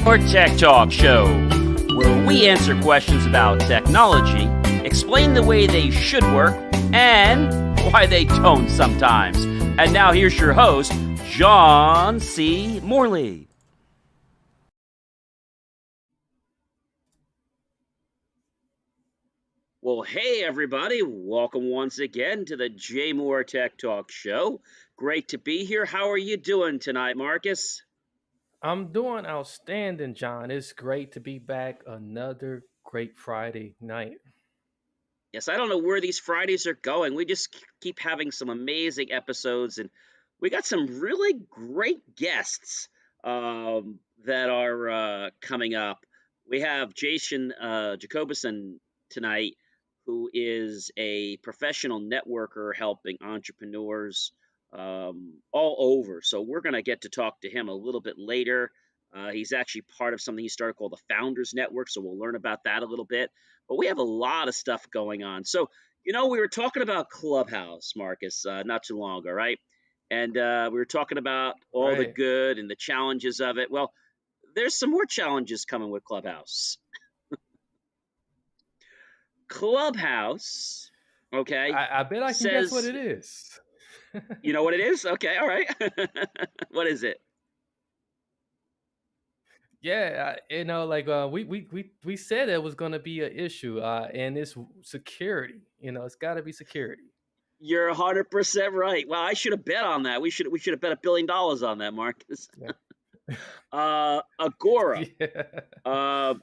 Your Tech Talk Show, where we answer questions about technology, explain the way they should work, and why they don't sometimes. And now here's your host, John C. Morley. Well, hey, everybody. Welcome once again to the J. Moore Tech Talk Show. Great to be here. How are you doing tonight, Marcus? I'm doing outstanding, John. It's great to be back another great Friday night. Yes, I don't know where these Fridays are going. We just keep having some amazing episodes, and we got some really great guests that are coming up. We have Jason Jacobsohn tonight, who is a professional networker helping entrepreneurs all over. So we're going to get to talk to him a little bit later. He's actually part of something he started called the Founders Network, so we'll learn about that a little bit. But we have a lot of stuff going on. So, we were talking about Clubhouse, Marcus, not too long ago, right? And we were talking about all the Right. good and the challenges of it. Well, there's some more challenges coming with Clubhouse. Clubhouse, okay, I bet I can guess what says, it is. you know what it is? Okay, all right. What is it? Yeah, we said it was going to be an issue, and it's security. It's got to be security. You're 100% right. Well, I should have bet on that. We should have bet $1 billion on that, Marcus. Yeah. Agora, Yeah. uh,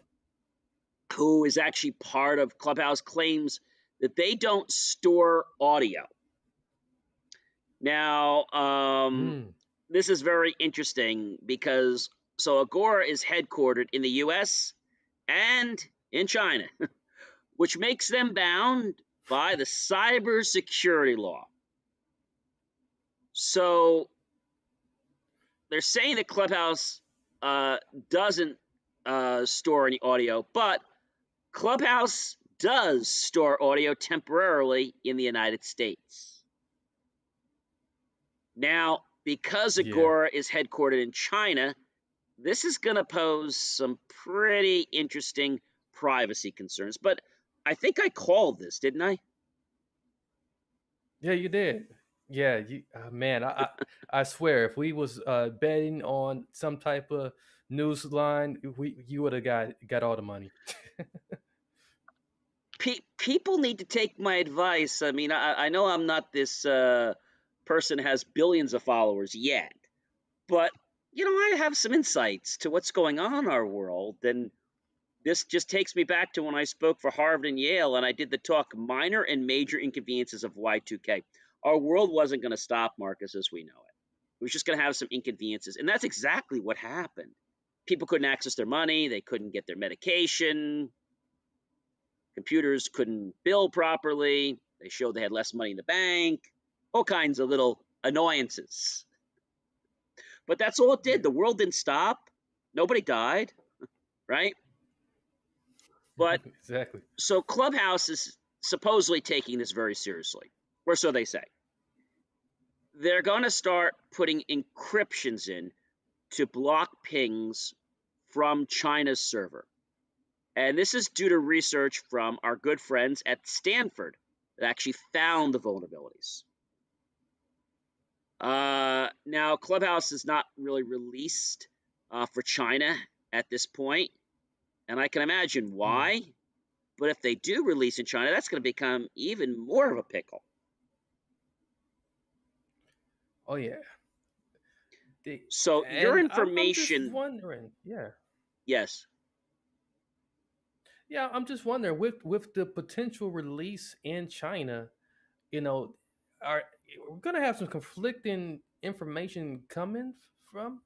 who is actually part of Clubhouse, claims that they don't store audio. Now, Mm, this is very interesting because Agora is headquartered in the U.S. and in China, which makes them bound by the cybersecurity law. So they're saying that Clubhouse doesn't store any audio, but Clubhouse does store audio temporarily in the United States. Now, because yeah. Agora is headquartered in China, this is going to pose some pretty interesting privacy concerns. But I think I called this, didn't I? Yeah, you did. Yeah, man, I swear, if we was betting on some type of news line, you would have got all the money. People need to take my advice. I mean, I know I'm not this person has billions of followers yet, but I have some insights to what's going on in our world, and this just takes me back to when I spoke for Harvard and Yale, and I did the talk "Minor and Major Inconveniences of Y2K." Our world wasn't going to stop, Marcus, as we know it. It was just going to have some inconveniences, and that's exactly what happened. People couldn't access their money, they couldn't get their medication, computers couldn't bill properly, they showed they had less money in the bank, all kinds of little annoyances. But that's all it did. The world didn't stop. Nobody died, right? But Exactly. so Clubhouse is supposedly taking this very seriously, or so they say. They're going to start putting encryptions in to block pings from China's server. And this is due to research from our good friends at Stanford that actually found the vulnerabilities. Now, Clubhouse is not really released for China at this point, and I can imagine Mm. why. But if they do release in China, that's going to become even more of a pickle. Oh yeah. So your And I'm just information, wondering. Yeah. yes. Yeah, I'm just wondering with the potential release in China, you know, are we're gonna have some conflicting information coming from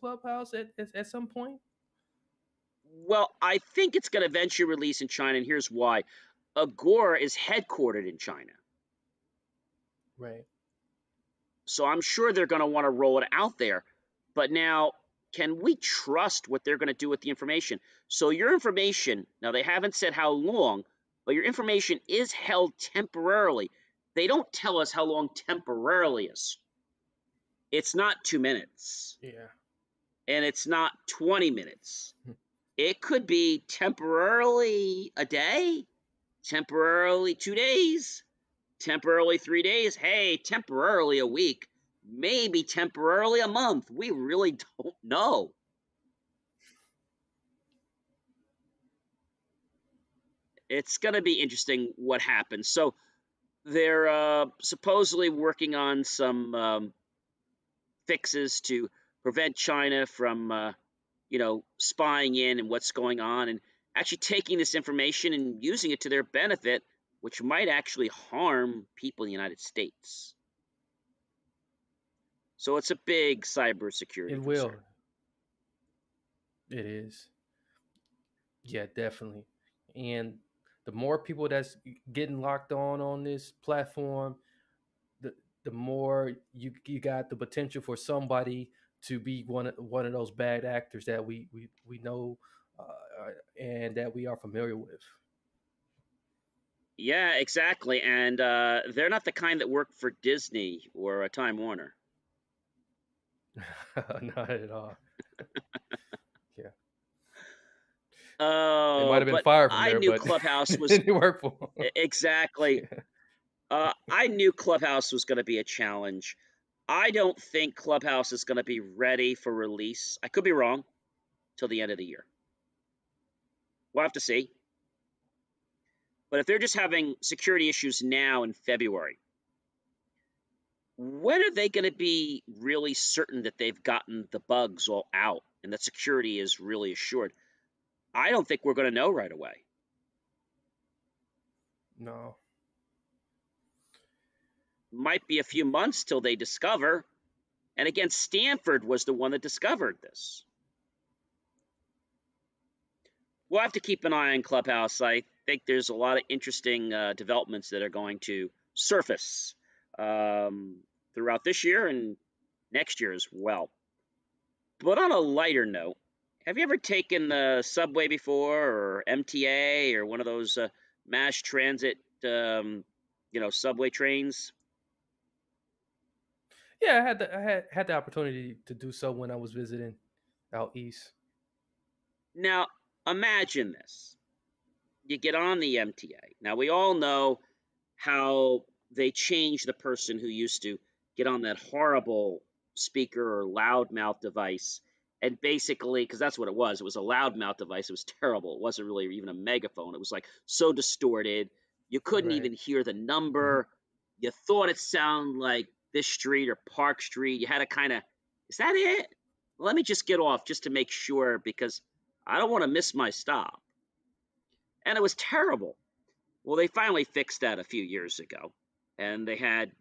Clubhouse at some point? Well, I think it's going to eventually release in China, and here's why. Agora is headquartered in China. Right. So I'm sure they're going to want to roll it out there. But now, can we trust what they're going to do with the information? So your information, now they haven't said how long, but your information is held temporarily. They don't tell us how long temporarily is. It's not 2 minutes. Yeah. and it's not 20 minutes. It could be temporarily a day, temporarily 2 days, temporarily 3 days, hey, temporarily a week, maybe temporarily a month. We really don't know. It's going to be interesting what happens. So they're supposedly working on some fixes to prevent China from, spying in and what's going on, and actually taking this information and using it to their benefit, which might actually harm people in the United States. So it's a big It cybersecurity will. concern. It is. Yeah, definitely. And the more people that's getting locked on this platform, the the more you got the potential for somebody to be one of those bad actors that we know and that we are familiar with. Yeah, exactly. And they're not the kind that work for Disney or Time Warner. Not at all. Yeah, they might Oh, have been but fired from I there, knew but Clubhouse it was didn't work for them. exactly. Yeah. I knew Clubhouse was going to be a challenge. I don't think Clubhouse is going to be ready for release. I could be wrong till the end of the year. We'll have to see. But if they're just having security issues now in February, when are they going to be really certain that they've gotten the bugs all out and that security is really assured? I don't think we're going to know right away. No. Might be a few months till they discover. And again, Stanford was the one that discovered this. We'll have to keep an eye on Clubhouse. I think there's a lot of interesting developments that are going to surface throughout this year and next year as well. But on a lighter note, have you ever taken the subway before, or MTA, or one of those mass transit, subway trains? Yeah, I had the opportunity to do so when I was visiting out east. Now, imagine this. You get on the MTA. Now, we all know how they changed the person who used to get on that horrible speaker or loudmouth device. And basically, because that's what it was a loudmouth device. It was terrible. It wasn't really even a megaphone. It was like so distorted. You couldn't Right. even hear the Hmm. number. You thought it sounded like this street or Park Street. You had to kind of, is that it? Let me just get off just to make sure because I don't want to miss my stop. And it was terrible. Well, they finally fixed that a few years ago, and they had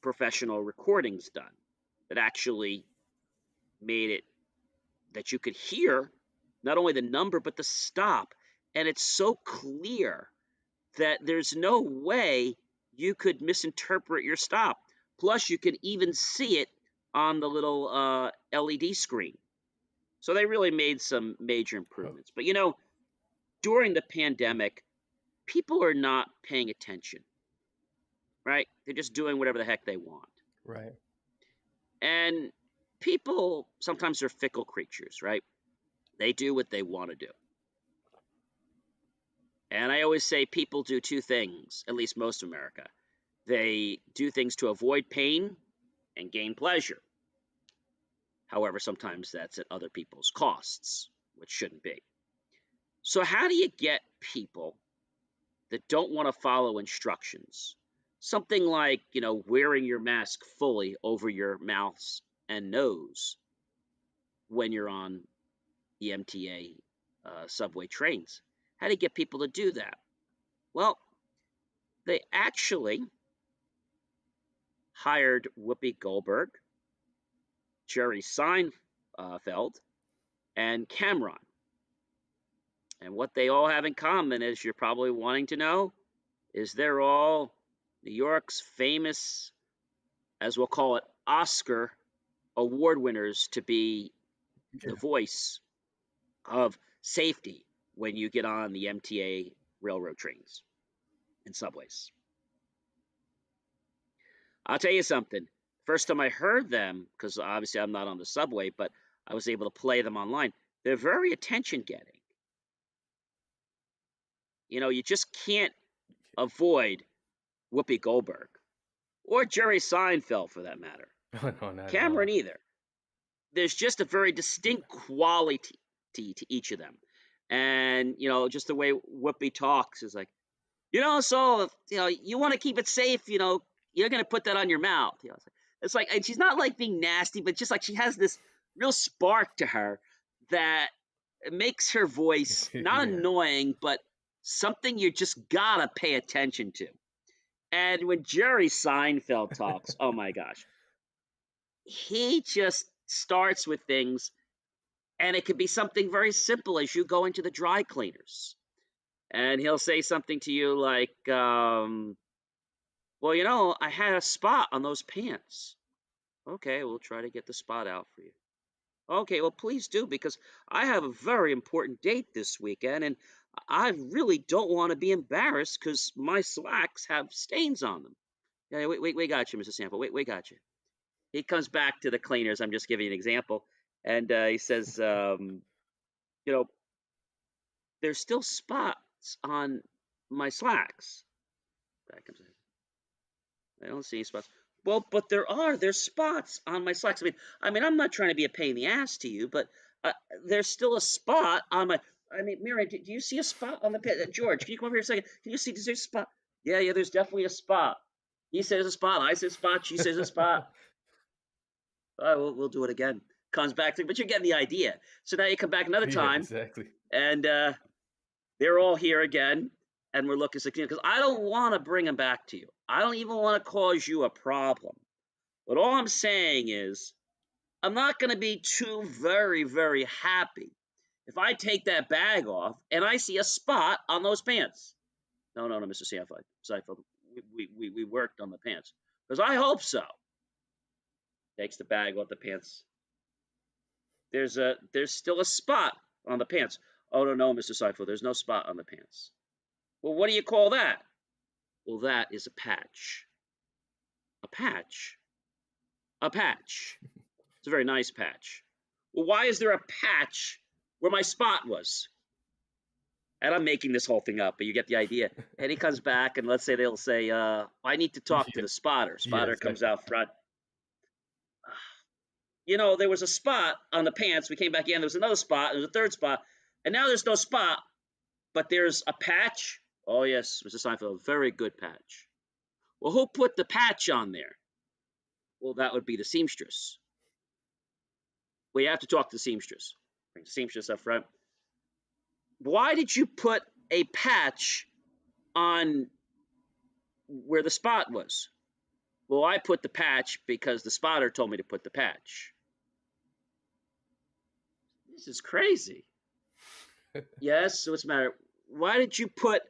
professional recordings done that actually made it that you could hear not only the number but the stop. And it's so clear that there's no way you could misinterpret your stop. Plus, you can even see it on the little LED screen. So they really made some major Oh, improvements. But during the pandemic, people are not paying attention, right? They're just doing whatever the heck they want. right. And people sometimes are fickle creatures, right? They do what they want to do. And I always say people do two things, at least most of America. They do things to avoid pain and gain pleasure. However, sometimes that's at other people's costs, which shouldn't be. So, how do you get people that don't want to follow instructions? Something like, wearing your mask fully over your mouth and nose when you're on the MTA subway trains. How do you get people to do that? Well, they actually hired Whoopi Goldberg, Jerry Seinfeld, and Cameron. And what they all have in common, as you're probably wanting to know, is they're all New York's famous, as we'll call it, Oscar award winners to be the Yeah. voice of safety when you get on the MTA railroad trains and subways. I'll tell you something. First time I heard them, because obviously I'm not on the subway, but I was able to play them online. They're very attention-getting. You just can't avoid Whoopi Goldberg or Jerry Seinfeld for that matter. No, not at Cameron all. either. There's just a very distinct quality to each of them. And, just the way Whoopi talks is like, so, you want to keep it safe, you're going to put that on your mouth. It's like, and she's not like being nasty, but just like she has this real spark to her that makes her voice not Yeah. annoying, but something you just gotta pay attention to. And when Jerry Seinfeld talks, oh my gosh, he just starts with things, and it could be something very simple as you go into the dry cleaners. And he'll say something to you like, well, I had a spot on those pants. Okay, we'll try to get the spot out for you. Okay, well, please do, because I have a very important date this weekend, and I really don't want to be embarrassed because my slacks have stains on them. Yeah, we got you, Mr. Sample. We got you. He comes back to the cleaners. I'm just giving you an example, and he says, you know, there's still spots on my slacks. Back comes I don't see any spots. Well, but there's spots on my slacks. I mean, I'm not trying to be a pain in the ass to you, but there's still a spot on my. I mean, Mira, do you see a spot on the pit? George, can you come over here a second? Can you see? Is there a spot? Yeah, there's definitely a spot. He says a spot. I said spot. She says a spot. All right, we'll do it again. Comes back to, but you're getting the idea. So now you come back another Yeah, time, exactly. and they're all here again, and we're looking because I don't want to bring them back to you. I don't even want to cause you a problem. But all I'm saying is, I'm not going to be too very, very happy if I take that bag off and I see a spot on those pants. No, Mr. Seinfeld. We worked on the pants. Because I hope so. Takes the bag off the pants. There's still a spot on the pants. Oh, no, Mr. Seinfeld. There's no spot on the pants. Well, what do you call that? Well, that is a patch. A patch? A patch. It's a very nice patch. Well, why is there a patch where my spot was? And I'm making this whole thing up, but you get the idea. And he comes back, and let's say they'll say, I need to talk to the spotter. Yeah, Spotter comes exactly. out front. There was a spot on the pants. We came back in. There was another spot. There was a third spot. And now there's no spot, but there's a patch. Oh, yes, Mr. Seinfeld, very good patch. Well, who put the patch on there? Well, that would be the seamstress. Well, you have to talk to the seamstress. Bring the seamstress up front. Why did you put a patch on where the spot was? Well, I put the patch because the spotter told me to put the patch. This is crazy. Yes, so what's the matter? Why did you put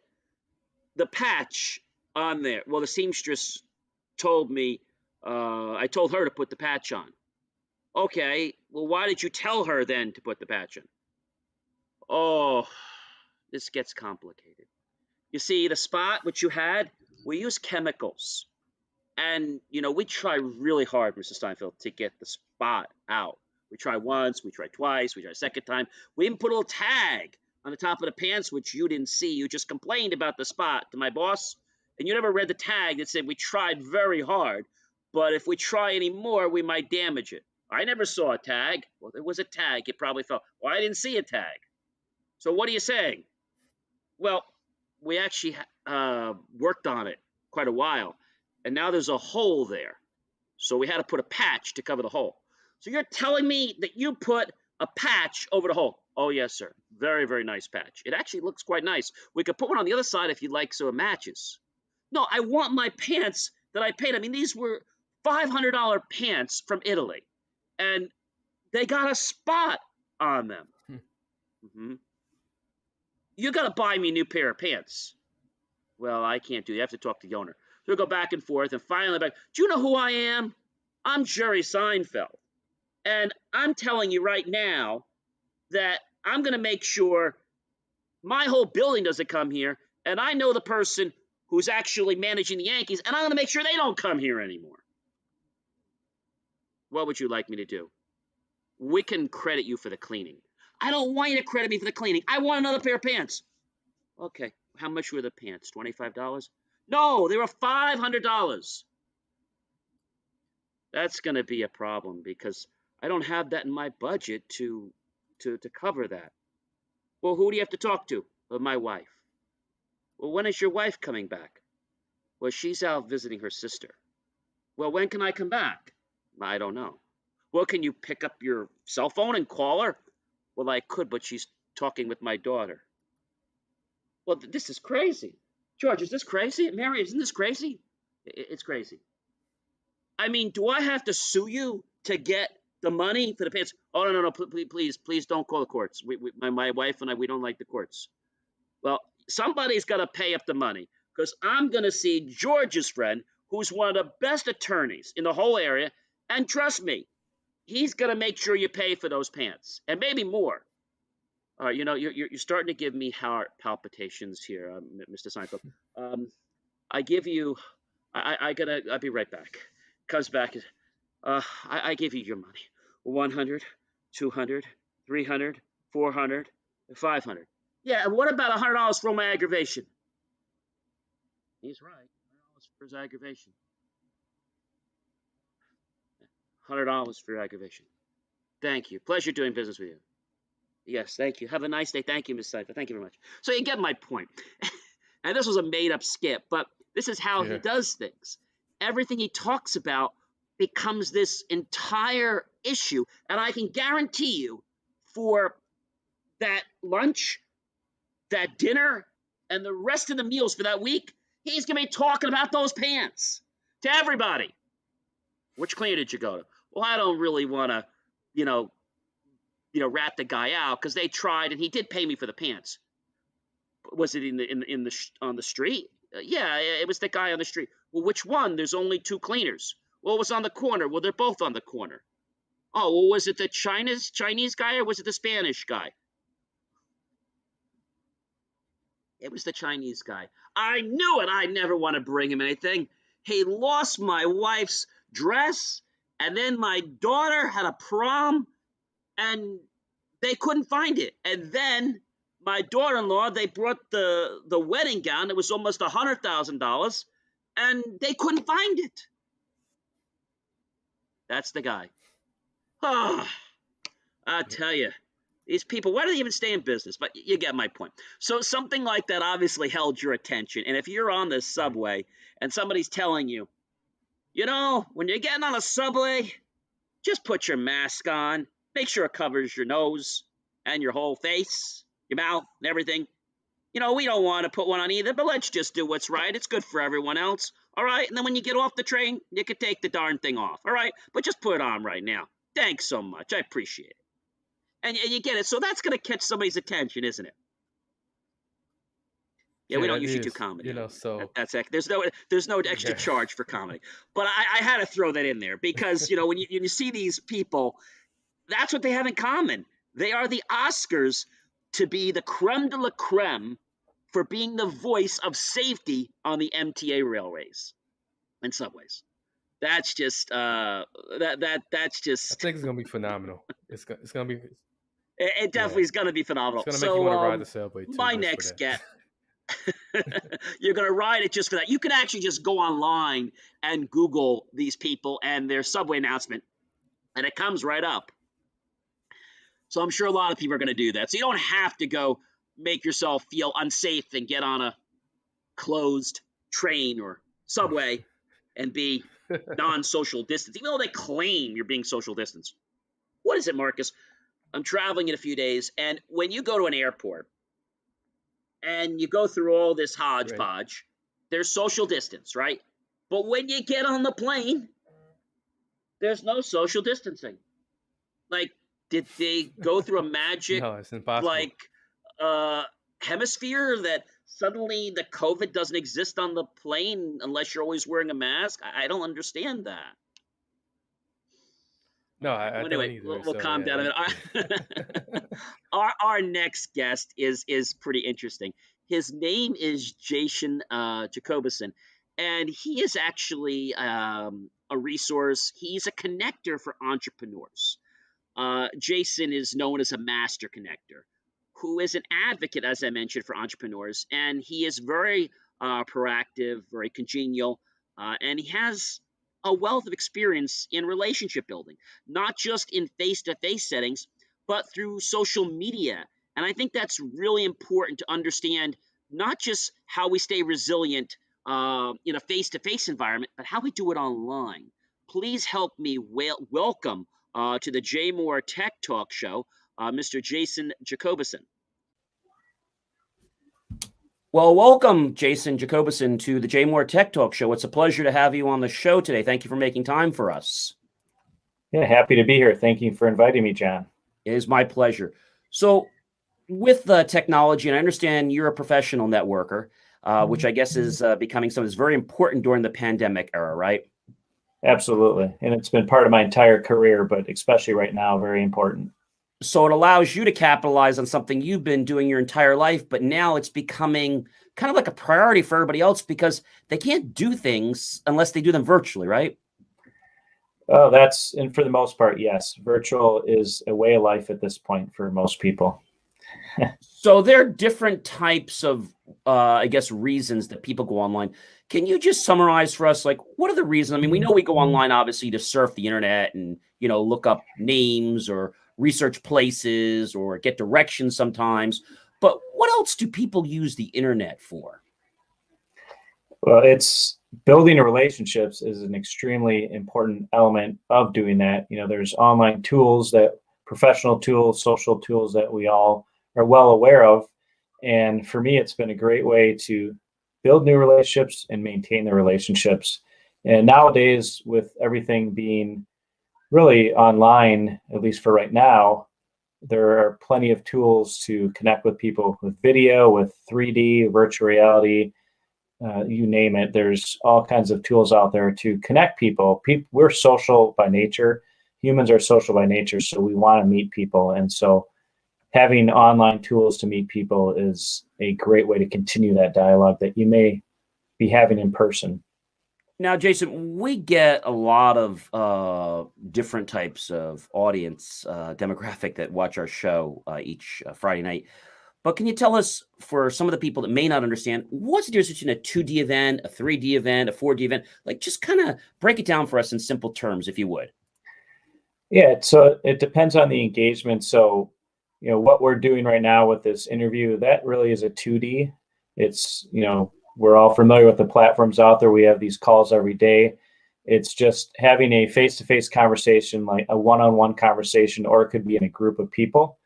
the patch on there? Well, the seamstress told me, I told her to put the patch on. Okay, well, why did you tell her then to put the patch on? Oh, this gets complicated. You see, the spot which you had, we use chemicals. And, we try really hard, Mr. Steinfeld, to get the spot out. We try once, we try twice, we try a second time. We even put a little tag on the top of the pants, which you didn't see. You just complained about the spot to my boss, and you never read the tag that said we tried very hard, but if we try any more, we might damage it. I never saw a tag. Well, there was a tag. You probably thought, well, I didn't see a tag. So what are you saying? Well, we actually worked on it quite a while, and now there's a hole there. So we had to put a patch to cover the hole. So you're telling me that you put a patch over the hole? Oh, yes, sir. Very, very nice patch. It actually looks quite nice. We could put one on the other side if you'd like so it matches. No, I want my pants that I paid. I mean, these were $500 pants from Italy, and they got a spot on them. Mm-hmm. You got to buy me a new pair of pants. Well, I can't do that. You have to talk to the owner. So we go back and forth, and finally, do you know who I am? I'm Jerry Seinfeld. And I'm telling you right now that I'm going to make sure my whole building doesn't come here, and I know the person who's actually managing the Yankees, and I'm going to make sure they don't come here anymore. What would you like me to do? we can credit you for the cleaning. I don't want you to credit me for the cleaning. I want another pair of pants. Okay, how much were the pants? $25? No, they were $500. That's going to be a problem because I don't have that in my budget to cover that. Well, who do you have to talk to? My wife. Well, when is your wife coming back? Well, she's out visiting her sister. Well, when can I come back? I don't know. Well, can you pick up your cell phone and call her? Well, I could, but she's talking with my daughter. Well, this is crazy. George, is this crazy? Mary, isn't this crazy? It's crazy. I mean, do I have to sue you to get the money for the pants? Oh, no, please don't call the courts. My wife and I, we don't like the courts. Well, somebody's got to pay up the money because I'm going to see George's friend, who's one of the best attorneys in the whole area. And trust me, he's going to make sure you pay for those pants and maybe more. You know, you're starting to give me heart palpitations here, Mr. Seinfeld. I give you, I'll be right back. Comes back. I give you your money. 100, 200, 300, 400, 500. Yeah, and what about $100 for my aggravation? He's right. $100 for his aggravation. $100 for your aggravation. Thank you. Pleasure doing business with you. Yes, thank you. Have a nice day. Thank you, Ms. Seinfeld. Thank you very much. So you get my point. And this was a made-up skit, but this is how he does things. Everything he talks about becomes this entire issue. And I can guarantee you for that lunch, that dinner, and the rest of the meals for that week, he's going to be talking about those pants to everybody. Which cleaner did you go to? Well, I don't really want to, rat the guy out because they tried and he did pay me for the pants. Was it on the street? Yeah, it was the guy on the street. Well, which one? There's only 2 cleaners. Well, it was on the corner. Well, they're both on the corner. Oh, well, was it the Chinese guy or was it the Spanish guy? It was the Chinese guy. I knew it. I never want to bring him anything. He lost my wife's dress, and then my daughter had a prom, and they couldn't find it. And then my daughter-in-law, they brought the wedding gown. It was almost $100,000, and they couldn't find it. That's the guy. Oh, I tell you, these people, why do they even stay in business? But you get my point. So something like that obviously held your attention. And if you're on the subway and somebody's telling you, when you're getting on a subway, just put your mask on. Make sure it covers your nose and your whole face, your mouth, and everything. We don't want to put one on either, but let's just do what's right. It's good for everyone else. All right? And then when you get off the train, you can take the darn thing off. All right? But just put it on right now. Thanks so much. I appreciate it. And you get it. So that's going to catch somebody's attention, isn't it? Yeah, we don't usually do comedy. So that's there's no extra charge for comedy. But I had to throw that in there because, when you see these people, that's what they have in common. They are the Oscars to be the creme de la creme for being the voice of safety on the MTA railways and subways. That's just that's just. I think it's gonna be phenomenal. It's gonna be. It definitely is gonna be phenomenal. It's gonna make you want to ride the subway too. My next get. You're gonna ride it just for that. You can actually just go online and Google these people and their subway announcement, and it comes right up. So I'm sure a lot of people are going to do that. So you don't have to go make yourself feel unsafe and get on a closed train or subway and be non-social distance, even though they claim you're being social distance. What is it, Marcus? I'm traveling in a few days, and when you go to an airport and you go through all this hodgepodge, there's social distance, right? But when you get on the plane, there's no social distancing. Like, did they go through a magic, hemisphere that suddenly the COVID doesn't exist on the plane unless you're always wearing a mask? I don't understand that. No, I anyway, don't either. We'll calm down a bit. Our next guest is pretty interesting. His name is Jason Jacobsohn, and he is actually a resource. He's a connector for entrepreneurs. Jason is known as a master connector who is an advocate, as I mentioned, for entrepreneurs. And he is very proactive, very congenial, and he has a wealth of experience in relationship building, not just in face to face settings, but through social media. And I think that's really important to understand not just how we stay resilient in a face to face environment, but how we do it online. Please help me welcome to the J Moore Tech Talk Show, Mr. Jason Jacobsohn. Well, welcome, Jason Jacobsohn, to the J Moore Tech Talk Show. It's a pleasure to have you on the show today. Thank you for making time for us. Yeah, happy to be here. Thank you for inviting me, John. It is my pleasure. So, with the technology, and I understand you're a professional networker, which I guess is becoming something that's very important during the pandemic era, right? Absolutely. And it's been part of my entire career, but especially right now, very important. So it allows you to capitalize on something you've been doing your entire life, but now it's becoming kind of like a priority for everybody else because they can't do things unless they do them virtually, right? Oh, and for the most part, yes. Virtual is a way of life at this point for most people. So there are different types of, I guess, reasons that people go online. Can you just summarize for us, like, what are the reasons? I mean, we know we go online, obviously, to surf the internet and, look up names or research places or get directions sometimes. But what else do people use the internet for? Well, it's building relationships is an extremely important element of doing that. There's online tools professional tools, social tools that we all are well aware of. And for me, it's been a great way to build new relationships and maintain the relationships. And nowadays, with everything being really online, at least for right now, there are plenty of tools to connect with people with video, with 3D, virtual reality, you name it. There's all kinds of tools out there to connect people. We're social by nature. Humans are social by nature, so we want to meet people. And so having online tools to meet people is a great way to continue that dialogue that you may be having in person. Now, Jason, we get a lot of different types of audience demographic that watch our show each Friday night. But can you tell us, for some of the people that may not understand, what's the difference between a 2D event, a 3D event, a 4D event? Like, just kind of break it down for us in simple terms, if you would. Yeah, so it depends on the engagement. So, what we're doing right now with this interview, that really is a 2D. It's, we're all familiar with the platforms out there. We have these calls every day. It's just having a face-to-face conversation, like a one-on-one conversation, or it could be in a group of people.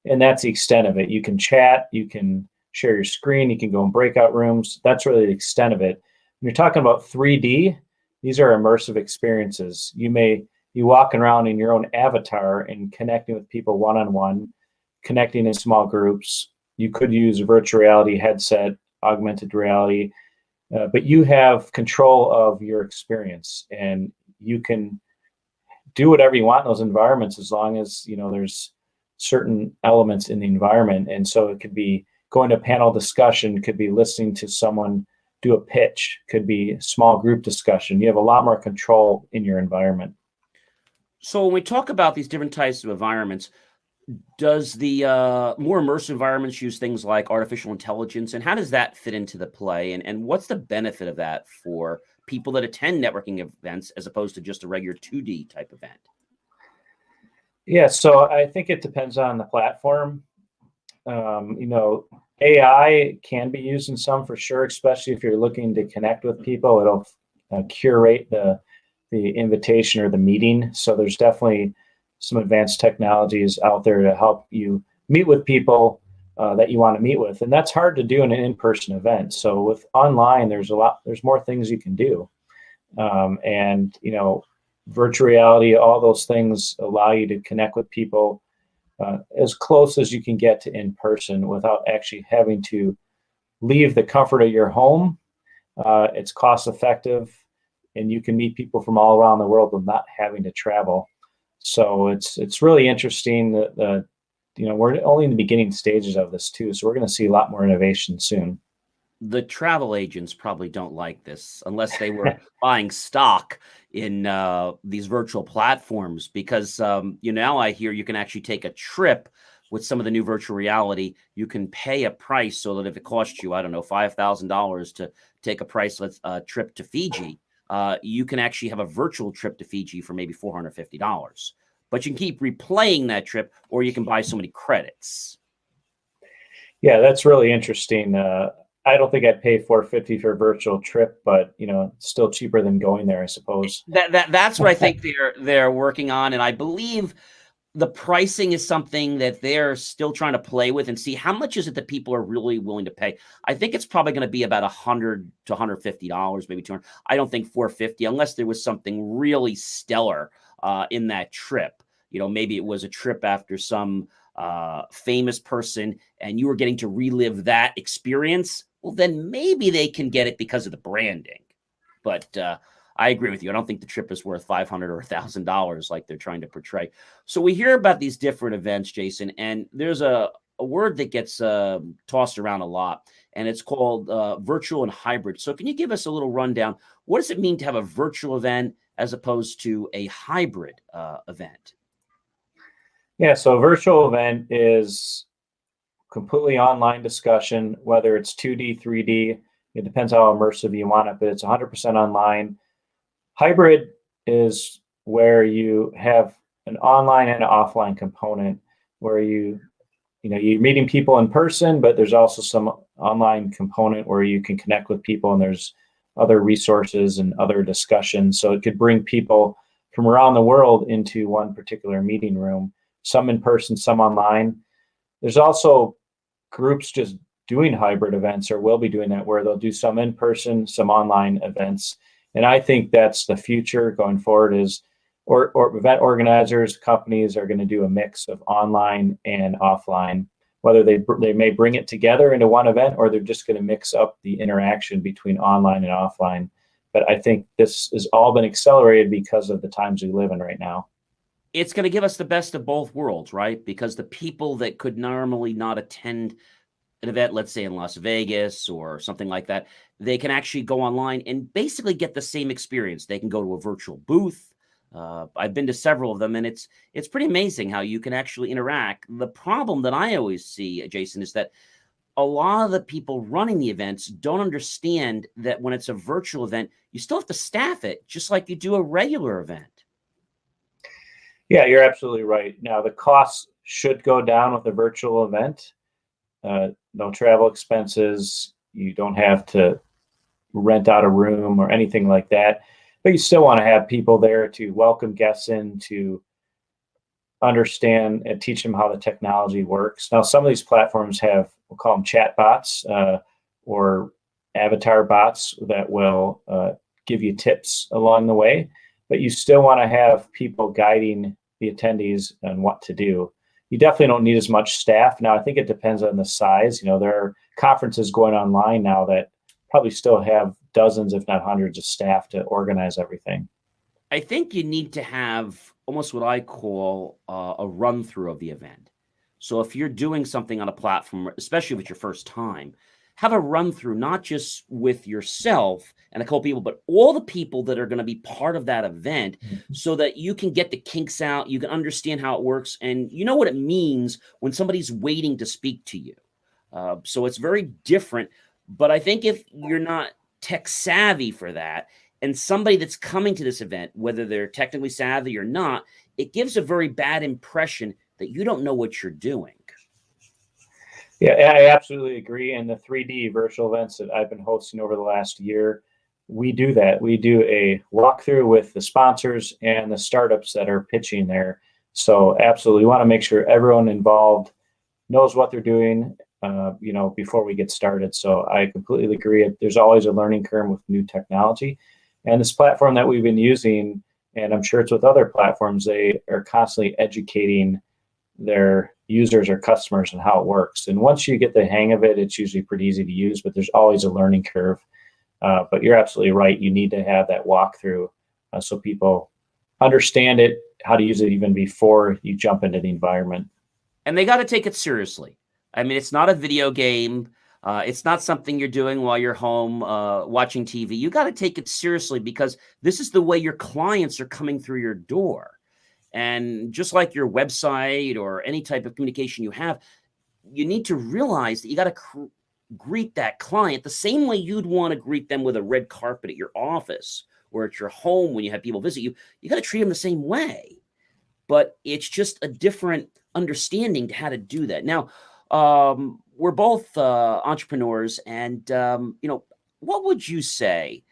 And that's the extent of it. You can chat, you can share your screen, you can go in breakout rooms. That's really the extent of it. When you're talking about 3D, these are immersive experiences. You walking around in your own avatar and connecting with people one-on-one, connecting in small groups. You could use a virtual reality headset, augmented reality, but you have control of your experience, and you can do whatever you want in those environments as long as there's certain elements in the environment. And so it could be going to a panel discussion, could be listening to someone do a pitch, could be small group discussion. You have a lot more control in your environment. So when we talk about these different types of environments, does the more immersive environments use things like artificial intelligence, and how does that fit into the play? And what's the benefit of that for people that attend networking events as opposed to just a regular 2D type event? Yeah, so I think it depends on the platform. AI can be used in some for sure, especially if you're looking to connect with people. It'll curate the invitation or the meeting. So there's definitely some advanced technologies out there to help you meet with people that you want to meet with. And that's hard to do in an in-person event. So with online, there's more things you can do. Virtual reality, all those things allow you to connect with people as close as you can get to in person without actually having to leave the comfort of your home. It's cost effective, and you can meet people from all around the world with not having to travel. So it's really interesting that we're only in the beginning stages of this too. So we're going to see a lot more innovation soon. The travel agents probably don't like this unless they were buying stock in these virtual platforms because now I hear you can actually take a trip with some of the new virtual reality. You can pay a price so that if it costs you, I don't know, $5,000 to take a priceless trip to Fiji, you can actually have a virtual trip to Fiji for maybe $450. But you can keep replaying that trip, or you can buy so many credits. Yeah, that's really interesting. I don't think I'd pay $450 for a virtual trip, but it's still cheaper than going there, I suppose. That's what I think they're working on, and I believe the pricing is something that they're still trying to play with and see how much is it that people are really willing to pay. I think it's probably going to be about $100 to $150, maybe $200. I don't think $450, unless there was something really stellar in that trip. Maybe it was a trip after some famous person, and you were getting to relive that experience. Well, then maybe they can get it because of the branding. But I agree with you. I don't think the trip is worth $500 or $1,000 like they're trying to portray. So we hear about these different events, Jason, and there's a word that gets tossed around a lot, and it's called virtual and hybrid. So can you give us a little rundown? What does it mean to have a virtual event as opposed to a hybrid event? Yeah, so a virtual event is completely online discussion, whether it's 2D, 3D. It depends how immersive you want it, but it's 100% online. Hybrid is where you have an online and an offline component where you're meeting people in person, but there's also some online component where you can connect with people and there's other resources and other discussions. So it could bring people from around the world into one particular meeting room, some in person, some online. There's also groups just doing hybrid events, or will be doing that, where they'll do some in person, some online events. And I think that's the future going forward or event organizers, companies are going to do a mix of online and offline, whether they may bring it together into one event, or they're just going to mix up the interaction between online and offline. But I think this has all been accelerated because of the times we live in right now. It's going to give us the best of both worlds, right? Because the people that could normally not attend an event, let's say in Las Vegas or something like that, they can actually go online and basically get the same experience. They can go to a virtual booth. I've been to several of them, and it's pretty amazing how you can actually interact. The problem that I always see, Jason, is that a lot of the people running the events don't understand that when it's a virtual event, you still have to staff it just like you do a regular event. Yeah, you're absolutely right. Now, the costs should go down with a virtual event. No travel expenses. You don't have to rent out a room or anything like that. But you still want to have people there to welcome guests in, to understand and teach them how the technology works. Now, some of these platforms have, we'll call them chat bots or avatar bots that will give you tips along the way. But you still want to have people guiding the attendees on what to do. You definitely don't need as much staff. Now, I think it depends on the size. There are conferences going online now that probably still have dozens, if not hundreds, of staff to organize everything. I think you need to have almost what I call a run through of the event. So if you're doing something on a platform, especially if it's your first time, have a run through, not just with yourself and a couple people, but all the people that are going to be part of that event, so that you can get the kinks out, you can understand how it works, and you know what it means when somebody's waiting to speak to you. So it's very different. But I think if you're not tech savvy for that, and somebody that's coming to this event, whether they're technically savvy or not, it gives a very bad impression that you don't know what you're doing. Yeah, I absolutely agree. And the 3D virtual events that I've been hosting over the last year, we do that. We do a walkthrough with the sponsors and the startups that are pitching there. So absolutely, we want to make sure everyone involved knows what they're doing, before we get started. So I completely agree. There's always a learning curve with new technology. And this platform that we've been using, and I'm sure it's with other platforms, they are constantly educating their users or customers on how it works. And once you get the hang of it, it's usually pretty easy to use, but there's always a learning curve. But you're absolutely right. You need to have that walkthrough so people understand it, how to use it even before you jump into the environment. And they got to take it seriously. I mean, it's not a video game. It's not something you're doing while you're home watching TV. You got to take it seriously because this is the way your clients are coming through your door. And just like your website or any type of communication you have, you need to realize that you got to greet that client the same way you'd want to greet them with a red carpet at your office or at your home when you have people visit you. You got to treat them the same way. But it's just a different understanding to how to do that. Now, we're both entrepreneurs, and what would you say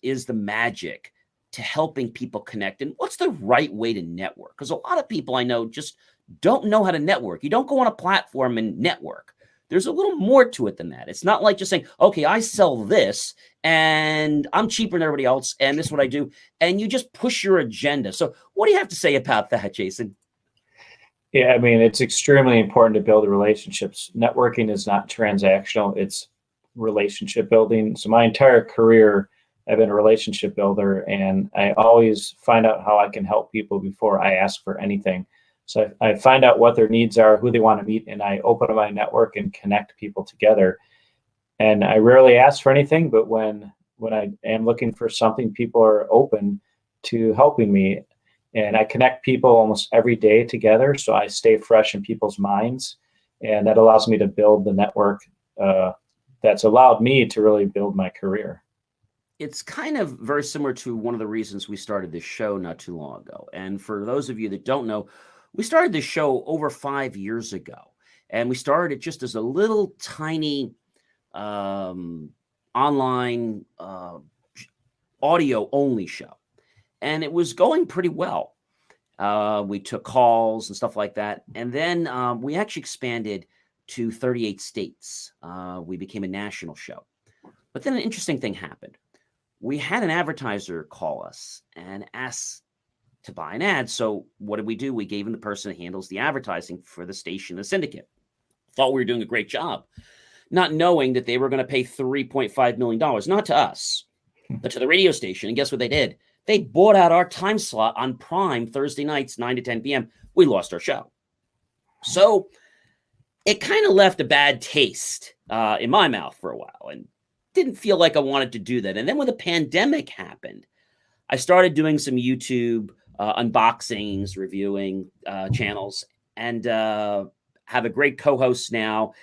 is the magic to helping people connect, and what's the right way to network? Because a lot of people I know just don't know how to network. You don't go on a platform and network. There's a little more to it than that. It's not like just saying, okay, I sell this and I'm cheaper than everybody else and this is what I do, and you just push your agenda. So what do you have to say about that, Jason? Yeah, I mean, it's extremely important to build relationships. Networking is not transactional, it's relationship building. So my entire career, I've been a relationship builder, and I always find out how I can help people before I ask for anything. So I find out what their needs are, who they want to meet, and I open up my network and connect people together. And I rarely ask for anything, but when I am looking for something, people are open to helping me. And I connect people almost every day together, so I stay fresh in people's minds. And that allows me to build the network that's allowed me to really build my career. It's kind of very similar to one of the reasons we started this show not too long ago. And for those of you that don't know, we started this show over 5 years ago. And we started it just as a little tiny online audio only show. And it was going pretty well. We took calls and stuff like that. And then we actually expanded to 38 states. We became a national show. But then an interesting thing happened. We had an advertiser call us and ask to buy an ad. So what did we do? We gave him the person that handles the advertising for the station, the syndicate. Thought we were doing a great job, not knowing that they were going to pay $3.5 million, not to us, but to the radio station. And guess what they did? They bought out our time slot on Prime Thursday nights, 9 to 10 p.m. We lost our show. So it kind of left a bad taste in my mouth for a while and didn't feel like I wanted to do that. And then when the pandemic happened, I started doing some YouTube unboxings, reviewing channels, and have a great co-host now.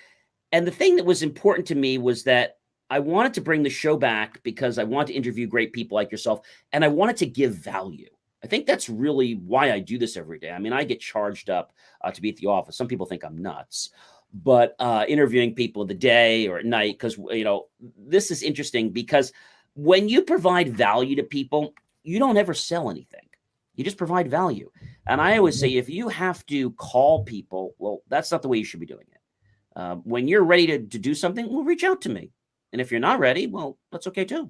And the thing that was important to me was that I wanted to bring the show back because I want to interview great people like yourself, and I wanted to give value. I think that's really why I do this every day. I mean, I get charged up to be at the office. Some people think I'm nuts, but interviewing people the day or at night, because, this is interesting because when you provide value to people, you don't ever sell anything. You just provide value. And I always say, if you have to call people, well, that's not the way you should be doing it. When you're ready to do something, well, reach out to me. And if you're not ready, well, that's okay too.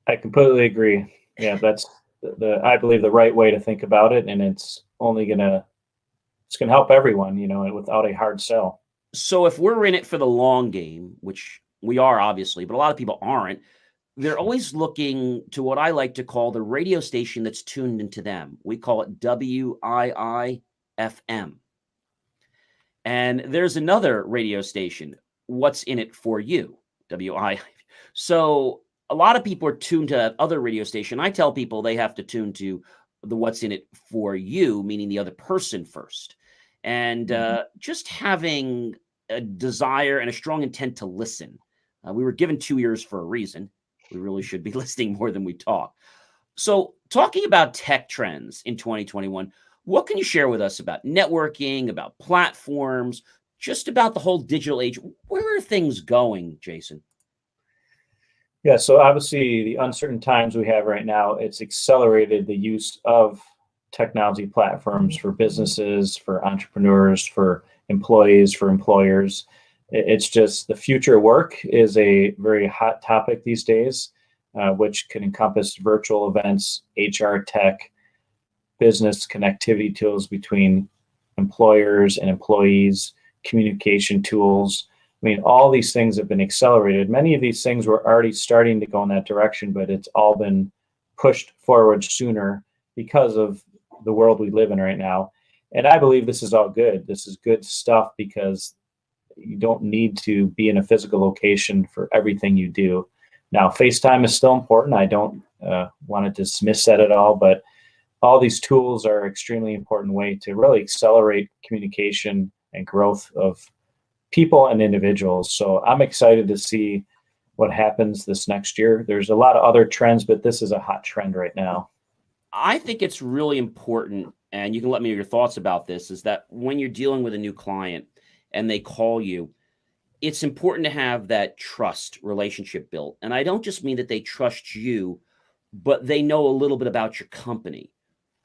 I completely agree. Yeah, that's I believe the right way to think about it, and it's gonna help everyone, without a hard sell. So if we're in it for the long game, which we are obviously, but a lot of people aren't, they're always looking to what I like to call the radio station that's tuned into them. We call it WIIFM. And there's another radio station, What's in It for You, WI. So a lot of people are tuned to that other radio station. I tell people they have to tune to the What's in It for You, meaning the other person first. And just having a desire and a strong intent to listen. We were given 2 ears for a reason. We really should be listening more than we talk. So talking about tech trends in 2021, what can you share with us about networking, about platforms, just about the whole digital age? Where are things going, Jason? Yeah, so obviously the uncertain times we have right now, it's accelerated the use of technology platforms for businesses, for entrepreneurs, for employees, for employers. It's just the future of work is a very hot topic these days, which can encompass virtual events, HR tech, business connectivity tools between employers and employees, communication tools. I mean, all these things have been accelerated. Many of these things were already starting to go in that direction, but it's all been pushed forward sooner because of the world we live in right now. And I believe this is all good. This is good stuff because you don't need to be in a physical location for everything you do. Now, FaceTime is still important. I don't want to dismiss that at all, but all these tools are an extremely important way to really accelerate communication and growth of people and individuals. So I'm excited to see what happens this next year. There's a lot of other trends, but this is a hot trend right now. I think it's really important, and you can let me know your thoughts about this, is that when you're dealing with a new client and they call you, it's important to have that trust relationship built. And I don't just mean that they trust you, but they know a little bit about your company.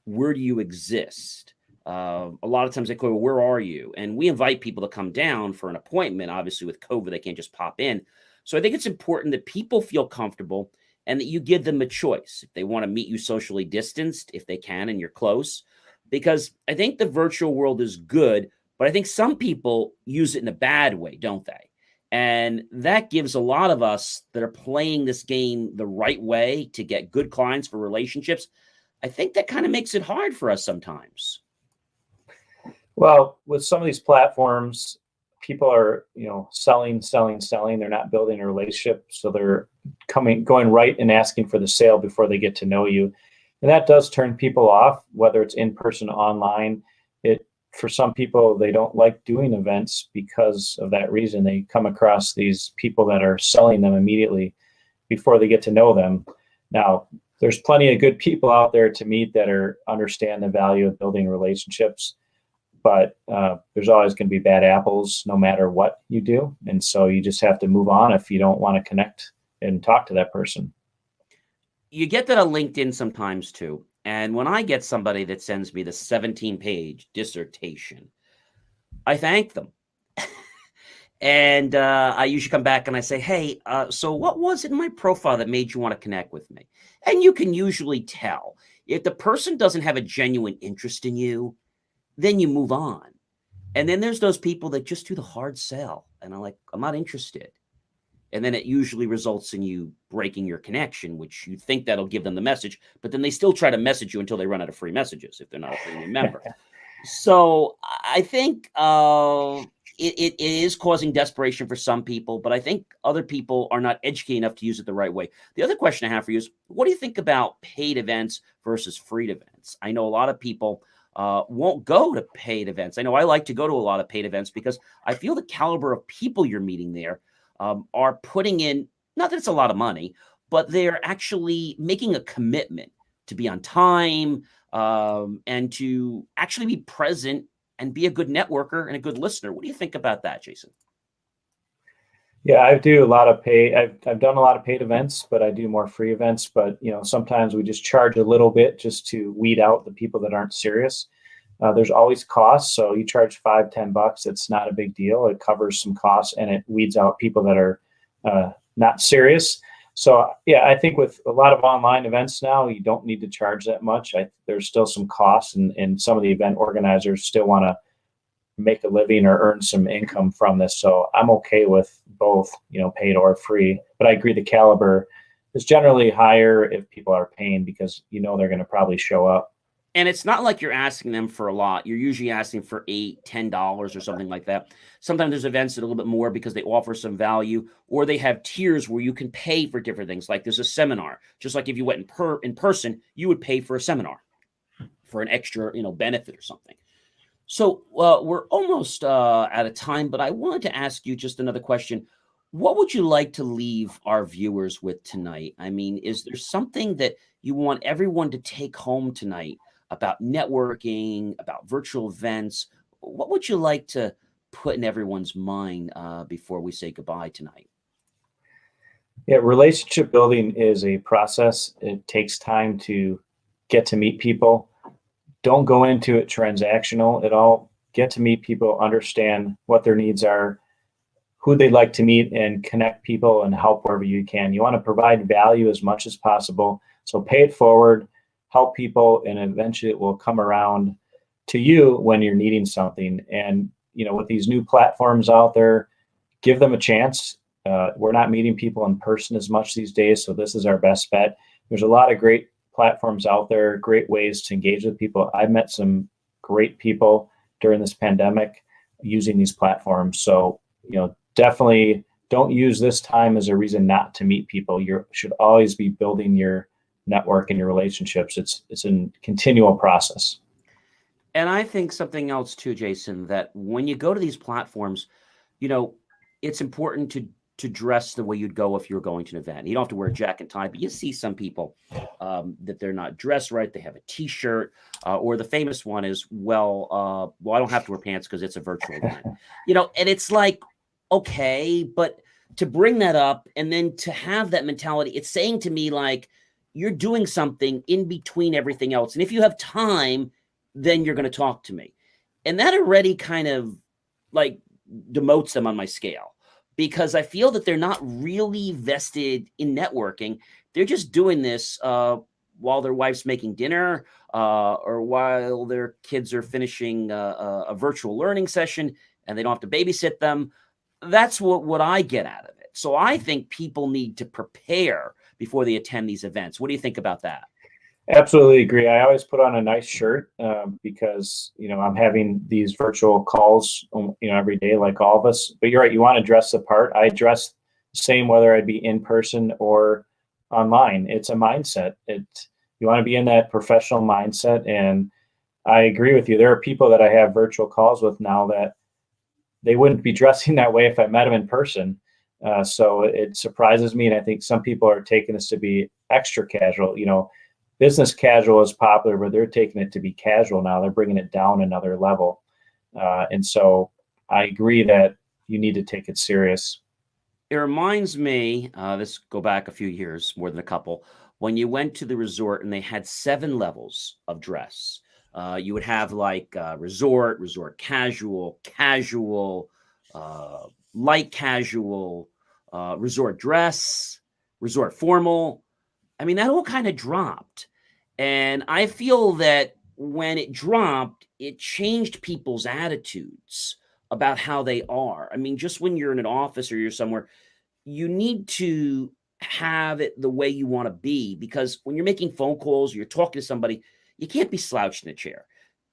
Where do you exist? A lot of times they go, where are you? And we invite people to come down for an appointment. Obviously, with COVID, they can't just pop in. So I think it's important that people feel comfortable and that you give them a choice. If they want to meet you socially distanced, if they can, and you're close, because I think the virtual world is good, but I think some people use it in a bad way, don't they? And that gives a lot of us that are playing this game the right way to get good clients for relationships. I think that kind of makes it hard for us sometimes. Well, with some of these platforms, people are, selling. They're not building a relationship. So they're going right and asking for the sale before they get to know you. And that does turn people off, whether it's in person, online. For some people, they don't like doing events because of that reason. They come across these people that are selling them immediately before they get to know them. Now, there's plenty of good people out there to meet that understand the value of building relationships, but there's always going to be bad apples no matter what you do. And so you just have to move on if you don't want to connect and talk to that person. You get that on LinkedIn sometimes too. And when I get somebody that sends me the 17-page dissertation, I thank them. And I usually come back and I say, hey, so what was it in my profile that made you want to connect with me? And you can usually tell. If the person doesn't have a genuine interest in you, then you move on. And then there's those people that just do the hard sell. And I'm like, I'm not interested. And then it usually results in you breaking your connection, which you think that'll give them the message, but then they still try to message you until they run out of free messages if they're not a premium member. So I think it is causing desperation for some people, but I think other people are not educated enough to use it the right way. The other question I have for you is, what do you think about paid events versus free events? I know a lot of people won't go to paid events. I know I like to go to a lot of paid events because I feel the caliber of people you're meeting there are putting in, not that it's a lot of money, but they're actually making a commitment to be on time and to actually be present and be a good networker and a good listener. What do you think about that, Jason? Yeah, I do a lot of I've done a lot of paid events, but I do more free events. But, sometimes we just charge a little bit just to weed out the people that aren't serious. There's always costs. So you charge $5-10. It's not a big deal. It covers some costs and it weeds out people that are not serious. So, yeah, I think with a lot of online events now, you don't need to charge that much. There's still some costs and some of the event organizers still want to make a living or earn some income from this. So I'm okay with both, paid or free. But I agree the caliber is generally higher if people are paying because they're going to probably show up. And it's not like you're asking them for a lot. You're usually asking for $8-10 or something like that. Sometimes there's events that are a little bit more because they offer some value, or they have tiers where you can pay for different things. Like there's a seminar. Just like if you went in person, you would pay for a seminar for an extra, benefit or something. So we're almost out of time, but I wanted to ask you just another question. What would you like to leave our viewers with tonight? I mean, is there something that you want everyone to take home tonight about networking, about virtual events? What would you like to put in everyone's mind before we say goodbye tonight? Yeah, relationship building is a process. It takes time to get to meet people. Don't go into it transactional at all. Get to meet people, understand what their needs are, who they'd like to meet, and connect people and help wherever you can. You want to provide value as much as possible. So pay it forward, help people, and eventually it will come around to you when you're needing something. And, with these new platforms out there, give them a chance. We're not meeting people in person as much these days, so this is our best bet. There's a lot of great platforms out there, great ways to engage with people. I've met some great people during this pandemic using these platforms. So definitely don't use this time as a reason not to meet people. You should always be building your network and your relationships. It's a continual process. And I think something else too, Jason, that when you go to these platforms, it's important to dress the way you'd go if you're going to an event. You don't have to wear a jacket and tie, but you see some people that they're not dressed right. They have a T-shirt, or the famous one is, well, I don't have to wear pants because it's a virtual event. And it's like, okay, but to bring that up and then to have that mentality, it's saying to me like you're doing something in between everything else, and if you have time, then you're going to talk to me, and that already kind of like demotes them on my scale, because I feel that they're not really vested in networking. They're just doing this while their wife's making dinner, or while their kids are finishing a virtual learning session and they don't have to babysit them. That's what I get out of it. So I think people need to prepare before they attend these events. What do you think about that? Absolutely agree. I always put on a nice shirt because, I'm having these virtual calls, every day, like all of us. But you're right. You want to dress the part. I dress the same whether I'd be in person or online. It's a mindset. You want to be in that professional mindset. And I agree with you. There are people that I have virtual calls with now that they wouldn't be dressing that way if I met them in person. So it surprises me. And I think some people are taking this to be extra casual. Business casual is popular, but they're taking it to be casual now. They're bringing it down another level. And so I agree that you need to take it serious. It reminds me, this go back a few years, more than a couple, when you went to the resort and they had 7 levels of dress. You would have like resort casual, light casual, resort dress, resort formal. I mean, that all kind of dropped. And I feel that when it dropped, it changed people's attitudes about how they are. I mean, just when you're in an office or you're somewhere, you need to have it the way you want to be, because when you're making phone calls, you're talking to somebody, you can't be slouched in a chair.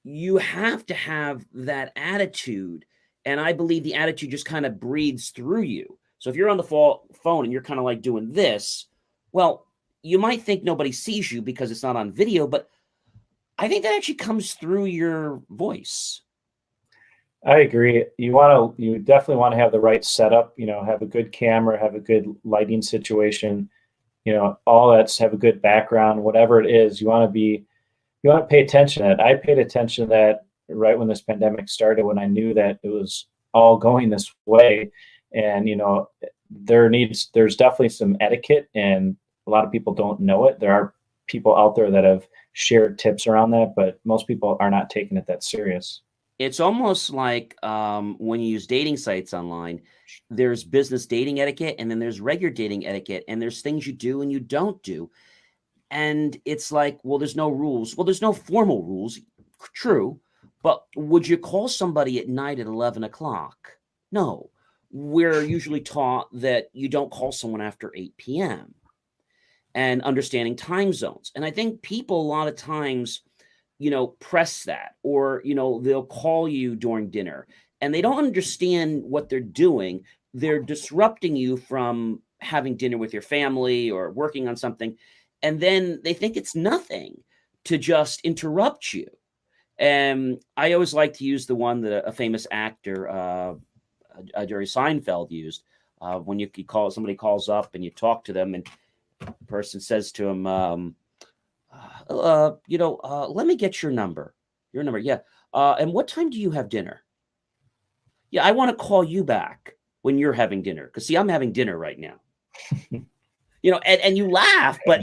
You have to have that attitude. And I believe the attitude just kind of breathes through you. So if you're on the phone and you're kind of like doing this, well, you might think nobody sees you because it's not on video, but I think that actually comes through your voice. I agree. You definitely want to have the right setup, have a good camera, have a good lighting situation, all that's, have a good background, whatever it is, you want to pay attention to that. I paid attention to that right when this pandemic started, when I knew that it was all going this way. And, there's definitely some etiquette, and a lot of people don't know it. There are people out there that have shared tips around that, but most people are not taking it that serious. It's almost like when you use dating sites online, there's business dating etiquette, and then there's regular dating etiquette, and there's things you do and you don't do. And it's like, well, there's no rules. Well, there's no formal rules. True. But would you call somebody at night at 11 o'clock? No. We're usually taught that you don't call someone after 8 p.m. and understanding time zones. And I think people a lot of times, press that, or, they'll call you during dinner and they don't understand what they're doing. They're disrupting you from having dinner with your family or working on something. And then they think it's nothing to just interrupt you. And I always like to use the one that a famous actor, Jerry Seinfeld, used when somebody calls up and you talk to them, and the person says to him, let me get your number. Your number, yeah. And what time do you have dinner? Yeah, I want to call you back when you're having dinner, because see, I'm having dinner right now. And you laugh, but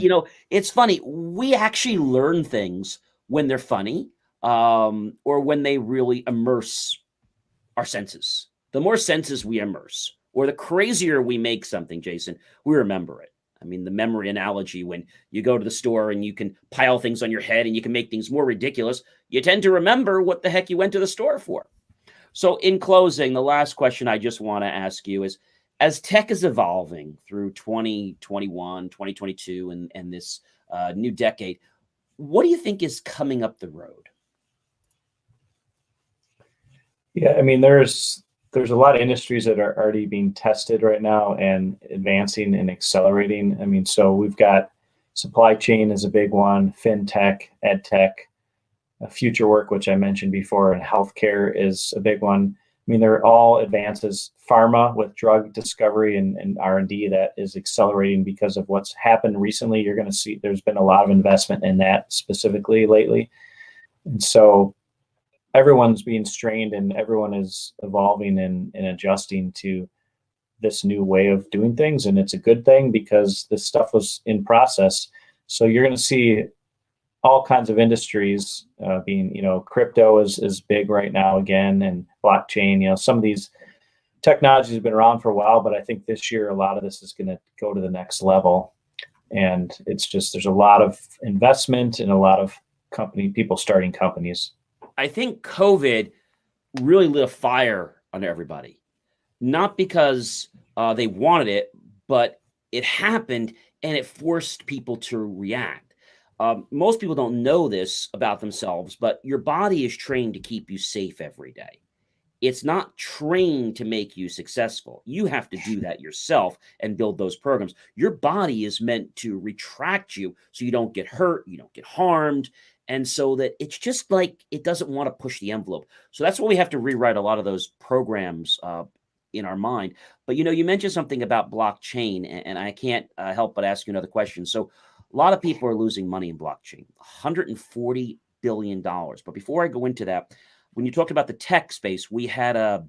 it's funny. We actually learn things when they're funny, or when they really immerse our senses. The more senses we immerse, or the crazier we make something, Jason, we remember it. I mean, the memory analogy, when you go to the store and you can pile things on your head and you can make things more ridiculous, you tend to remember what the heck you went to the store for. So in closing, the last question I just want to ask you is, as tech is evolving through 2021, 2022, and this new decade, what do you think is coming up the road? Yeah, I mean, there's there's a lot of industries that are already being tested right now and advancing and accelerating. I mean, so we've got supply chain is a big one, fintech, ed tech, future work, which I mentioned before, and healthcare is a big one. I mean, they're all advances. Pharma with drug discovery and R&D that is accelerating because of what's happened recently. You're going to see there's been a lot of investment in that specifically lately. And so everyone's being strained and everyone is evolving and adjusting to this new way of doing things. And it's a good thing because this stuff was in process. So you're going to see all kinds of industries being, crypto is big right now again, and blockchain, some of these technologies have been around for a while, but I think this year, a lot of this is going to go to the next level. And it's just, there's a lot of investment and a lot of people starting companies. I think COVID really lit a fire under everybody, not because they wanted it, but it happened and it forced people to react. Most people don't know this about themselves, but your body is trained to keep you safe every day. It's not trained to make you successful. You have to do that yourself and build those programs. Your body is meant to retract you so you don't get hurt, you don't get harmed. And so that it's just like it doesn't want to push the envelope. So that's why we have to rewrite a lot of those programs in our mind. But, you mentioned something about blockchain, and I can't help but ask you another question. So a lot of people are losing money in blockchain, $140 billion. But before I go into that, when you talked about the tech space, we had a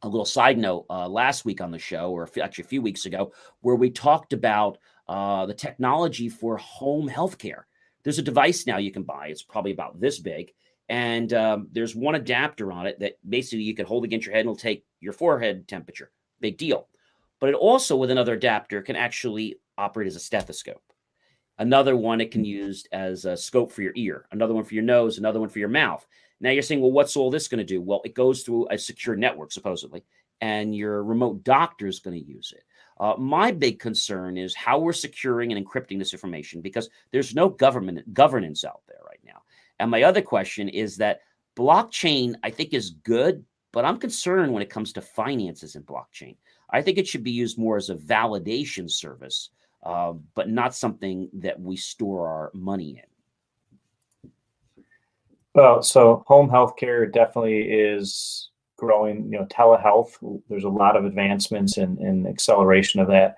little side note last week on the show, or actually a few weeks ago, where we talked about the technology for home healthcare. There's a device now you can buy. It's probably about this big. And there's one adapter on it that basically you can hold against your head and it'll take your forehead temperature. Big deal. But it also, with another adapter, can actually operate as a stethoscope. Another one it can use as a scope for your ear, another one for your nose, another one for your mouth. Now you're saying, well, what's all this going to do? Well, it goes through a secure network, supposedly, and your remote doctor is going to use it. My big concern is how we're securing and encrypting this information, because there's no governance out there right now. And my other question is that blockchain, I think, is good, but I'm concerned when it comes to finances in blockchain. I think it should be used more as a validation service, but not something that we store our money in. Well, so home healthcare definitely is growing. Telehealth, there's a lot of advancements and acceleration of that.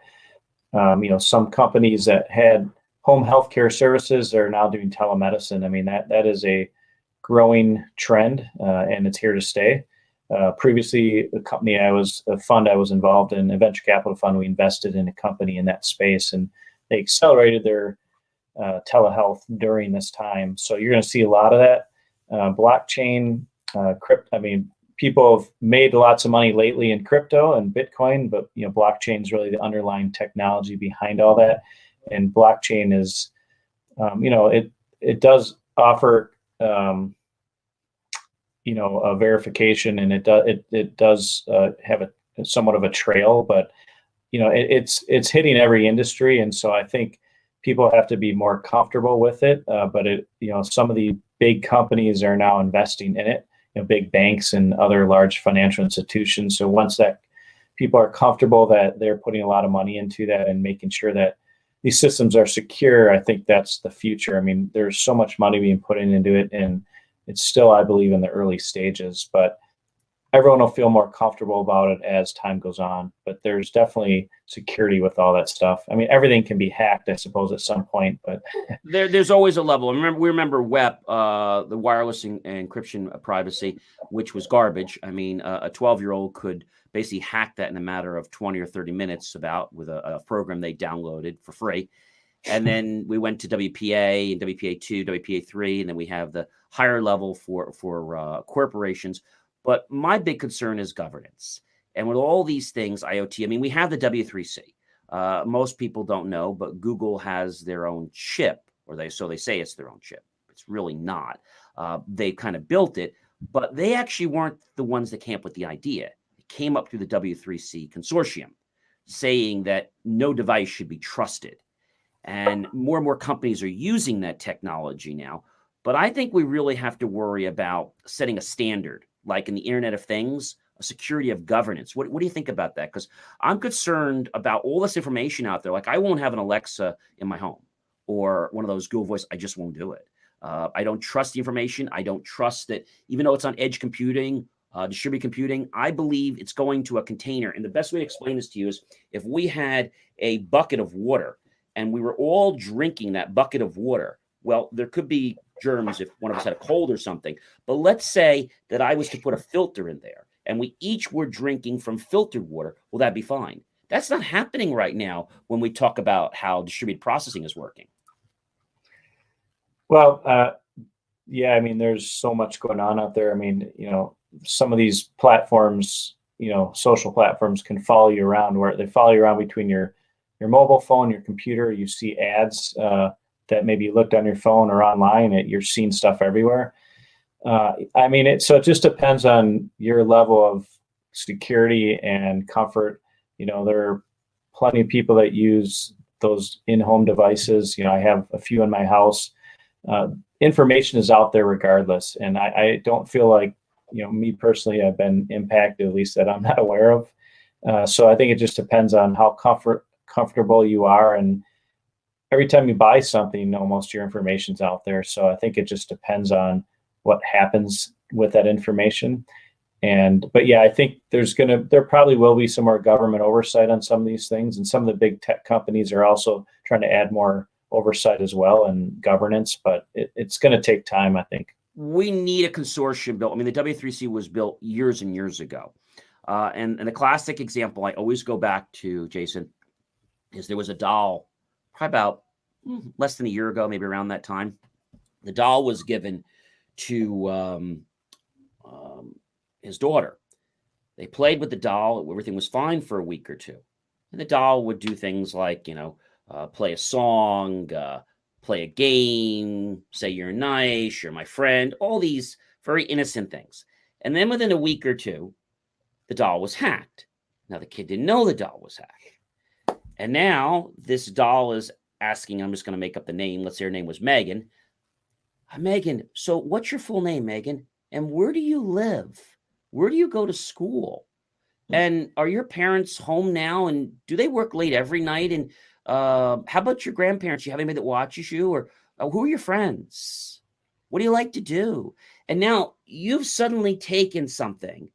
Some companies that had home healthcare services are now doing telemedicine. I mean, that is a growing trend, and it's here to stay. Previously, a fund I was involved in, a venture capital fund, we invested in a company in that space, and they accelerated their telehealth during this time. So you're going to see a lot of that. Blockchain, crypto. I mean, people have made lots of money lately in crypto and Bitcoin, but blockchain is really the underlying technology behind all that. And blockchain is, it does offer, a verification, and it does have a somewhat of a trail, but it's hitting every industry, and so I think people have to be more comfortable with it. But some of the big companies are now investing in it, big banks and other large financial institutions. So once that people are comfortable that they're putting a lot of money into that and making sure that these systems are secure, I think that's the future. I mean, there's so much money being put into it, and it's still, I believe, in the early stages, but everyone will feel more comfortable about it as time goes on. But there's definitely security with all that stuff. I mean, everything can be hacked, I suppose, at some point, but there's always a level. We remember WEP, the wireless encryption privacy, which was garbage. I mean, a 12-year-old could basically hack that in a matter of 20 or 30 minutes with a program they downloaded for free. And then we went to WPA and WPA2, WPA3, and then we have the higher level for corporations. But my big concern is governance. And with all these things, IoT, I mean, we have the W3C. Most people don't know, but Google has their own chip, or they say it's their own chip. It's really not. They kind of built it, but they actually weren't the ones that came up with the idea. It came up through the W3C consortium, saying that no device should be trusted. And more companies are using that technology now. But I think we really have to worry about setting a standard, like in the Internet of Things, a security of governance. What do you think about that? Because I'm concerned about all this information out there. Like, I won't have an Alexa in my home or one of those Google Voice. I just won't do it. I don't trust the information. I don't trust that, even though it's on edge computing, distributed computing, I believe it's going to a container. And the best way to explain this to you is if we had a bucket of water and we were all drinking that bucket of water, well, there could be germs if one of us had a cold or something. But let's say that I was to put a filter in there and we each were drinking from filtered water. Will that be fine? That's not happening right now when we talk about how distributed processing is working. Well, yeah, I mean, there's so much going on out there. I mean, some of these platforms, social platforms can follow you around, where they follow you around between your mobile phone, your computer. You see ads that maybe you looked on your phone or online, you're seeing stuff everywhere. I mean, so it just depends on your level of security and comfort. There are plenty of people that use those in-home devices. I have a few in my house. Information is out there regardless. And I don't feel like, me personally, I've been impacted, at least that I'm not aware of. So I think it just depends on how comfortable you are. And every time you buy something, most of your information's out there. So I think it just depends on what happens with that information. But yeah, I think there probably will be some more government oversight on some of these things. And some of the big tech companies are also trying to add more oversight as well and governance, but it's going to take time, I think. We need a consortium built. I mean, the W3C was built years and years ago. And the classic example I always go back to, Jason, is there was a doll probably about less than a year ago, maybe around that time. The doll was given to his daughter. They played with the doll. Everything was fine for a week or two. And the doll would do things like, play a song, play a game, say you're nice, you're my friend, all these very innocent things. And then within a week or two, the doll was hacked. Now, the kid didn't know the doll was hacked. And now this doll is asking, I'm just going to make up the name. Let's say her name was Megan. Megan, so what's your full name, Megan? And where do you live? Where do you go to school? And are your parents home now? And do they work late every night? And how about your grandparents? You have anybody that watches you? Or who are your friends? What do you like to do? And now you've suddenly taken something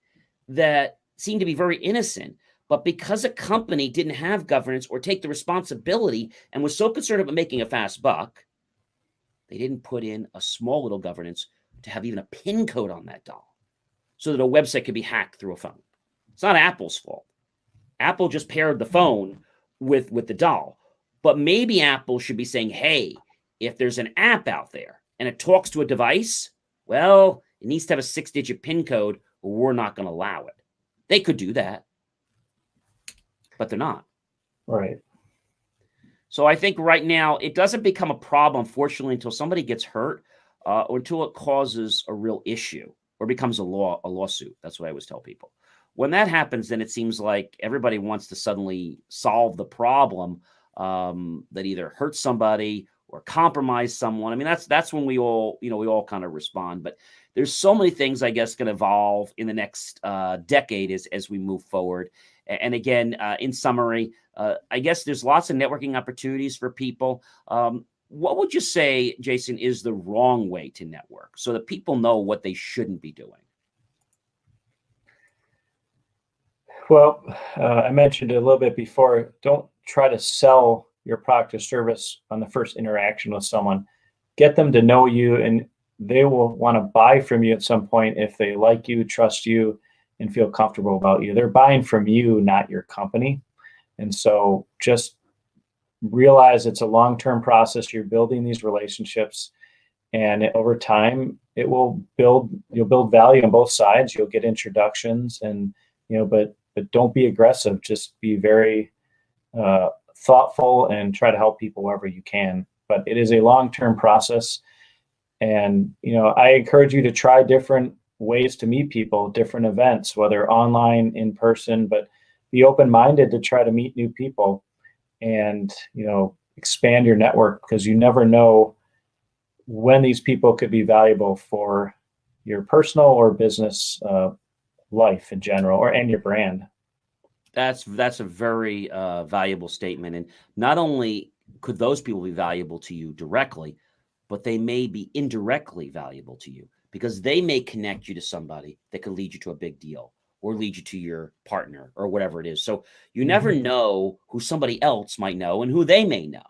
that seemed to be very innocent, but because a company didn't have governance or take the responsibility and was so concerned about making a fast buck, they didn't put in a small little governance to have even a PIN code on that doll so that a website could be hacked through a phone. It's not Apple's fault. Apple just paired the phone with the doll. But maybe Apple should be saying, hey, if there's an app out there and it talks to a device, well, it needs to have a 6-digit PIN code or we're not going to allow it. They could do that, but they're not. Right. So I think right now it doesn't become a problem, unfortunately, until somebody gets hurt or until it causes a real issue or becomes a lawsuit. That's what I always tell people. When that happens, then it seems like everybody wants to suddenly solve the problem that either hurts somebody or compromise someone. I mean, that's when we all kind of respond. But there's so many things, I guess, going to evolve in the next decade as we move forward. And again, in summary, I guess there's lots of networking opportunities for people. What would you say, Jason, is the wrong way to network so that people know what they shouldn't be doing? Well, I mentioned it a little bit before. Don't try to sell your product or service on the first interaction with someone. Get them to know you, and they will want to buy from you at some point if they like you, trust you, and feel comfortable about you. They're buying from you, not your company. And so just realize it's a long-term process. You're building these relationships, and over time, you'll build value on both sides. You'll get introductions, and but don't be aggressive. Just be very thoughtful and try to help people wherever you can. But it is a long-term process. And, I encourage you to try different ways to meet people, different events, whether online, in person, but be open-minded to try to meet new people and, expand your network, because you never know when these people could be valuable for your personal or business life in general, or and your brand. That's a very valuable statement. And not only could those people be valuable to you directly, but they may be indirectly valuable to you because they may connect you to somebody that could lead you to a big deal or lead you to your partner or whatever it is. So you never know who somebody else might know and who they may know.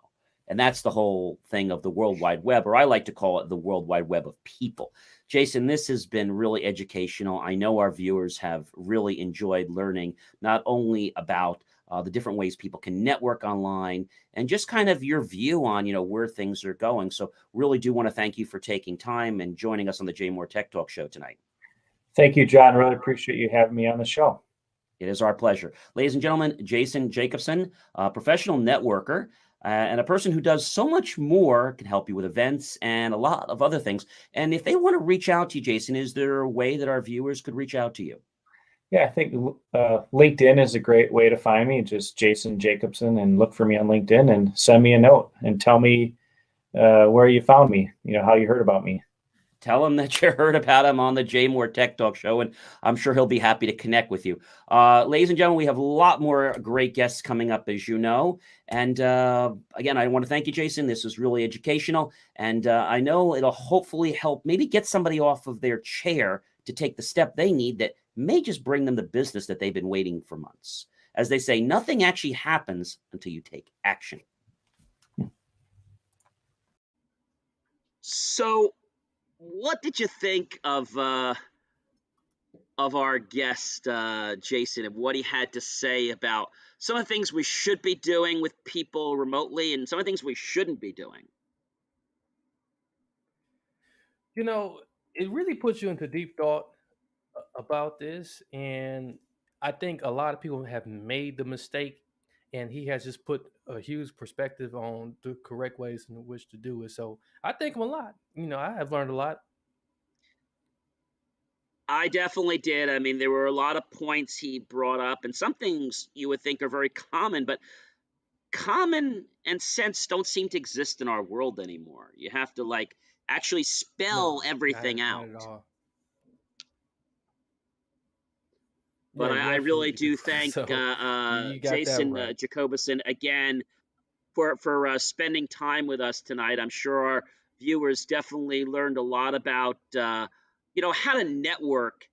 And that's the whole thing of the World Wide Web, or I like to call it the World Wide Web of people. Jason, this has been really educational. I know our viewers have really enjoyed learning not only about the different ways people can network online and just kind of your view on, where things are going. So really do want to thank you for taking time and joining us on the Jay Moore Tech Talk show tonight. Thank you, John. Really appreciate you having me on the show. It is our pleasure. Ladies and gentlemen, Jason Jacobsohn, a professional networker, and a person who does so much more, can help you with events and a lot of other things. And if they want to reach out to you, Jason, is there a way that our viewers could reach out to you? Yeah, I think LinkedIn is a great way to find me. Just Jason Jacobsohn, and look for me on LinkedIn and send me a note and tell me where you found me, how you heard about me. Tell him that you heard about him on the Jay Moore Tech Talk show, and I'm sure he'll be happy to connect with you. Ladies and gentlemen, we have a lot more great guests coming up, as you know. And again, I want to thank you, Jason. This was really educational, and I know it'll hopefully help maybe get somebody off of their chair to take the step they need that may just bring them the business that they've been waiting for months. As they say, nothing actually happens until you take action. So, what did you think of our guest Jason and what he had to say about some of the things we should be doing with people remotely and some of the things we shouldn't be doing? It really puts you into deep thought about this, and I think a lot of people have made the mistake, and he has just put a huge perspective on the correct ways in which to do it. So I thank him a lot. I have learned a lot. I definitely did. I mean, there were a lot of points he brought up, and some things you would think are very common, but common and sense don't seem to exist in our world anymore. You have to actually spell No, everything not out. at all. But Yeah, you I really absolutely do. do thank So you got that Jason right. Jacobsohn again for spending time with us tonight. I'm sure our viewers definitely learned a lot about how to network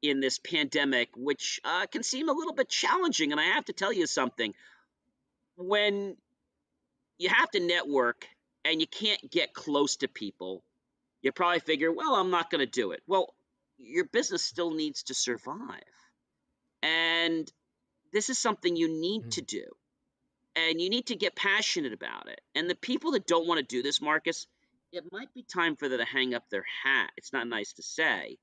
in this pandemic, which can seem a little bit challenging. And I have to tell you something: when you have to network and you can't get close to people, you probably figure, well, I'm not going to do it. Well, your business still needs to survive. And this is something you need to Mhm. do. And you need to get passionate about it. And the people that don't want to do this, Marcus, it might be time for them to hang up their hat. It's not nice to say,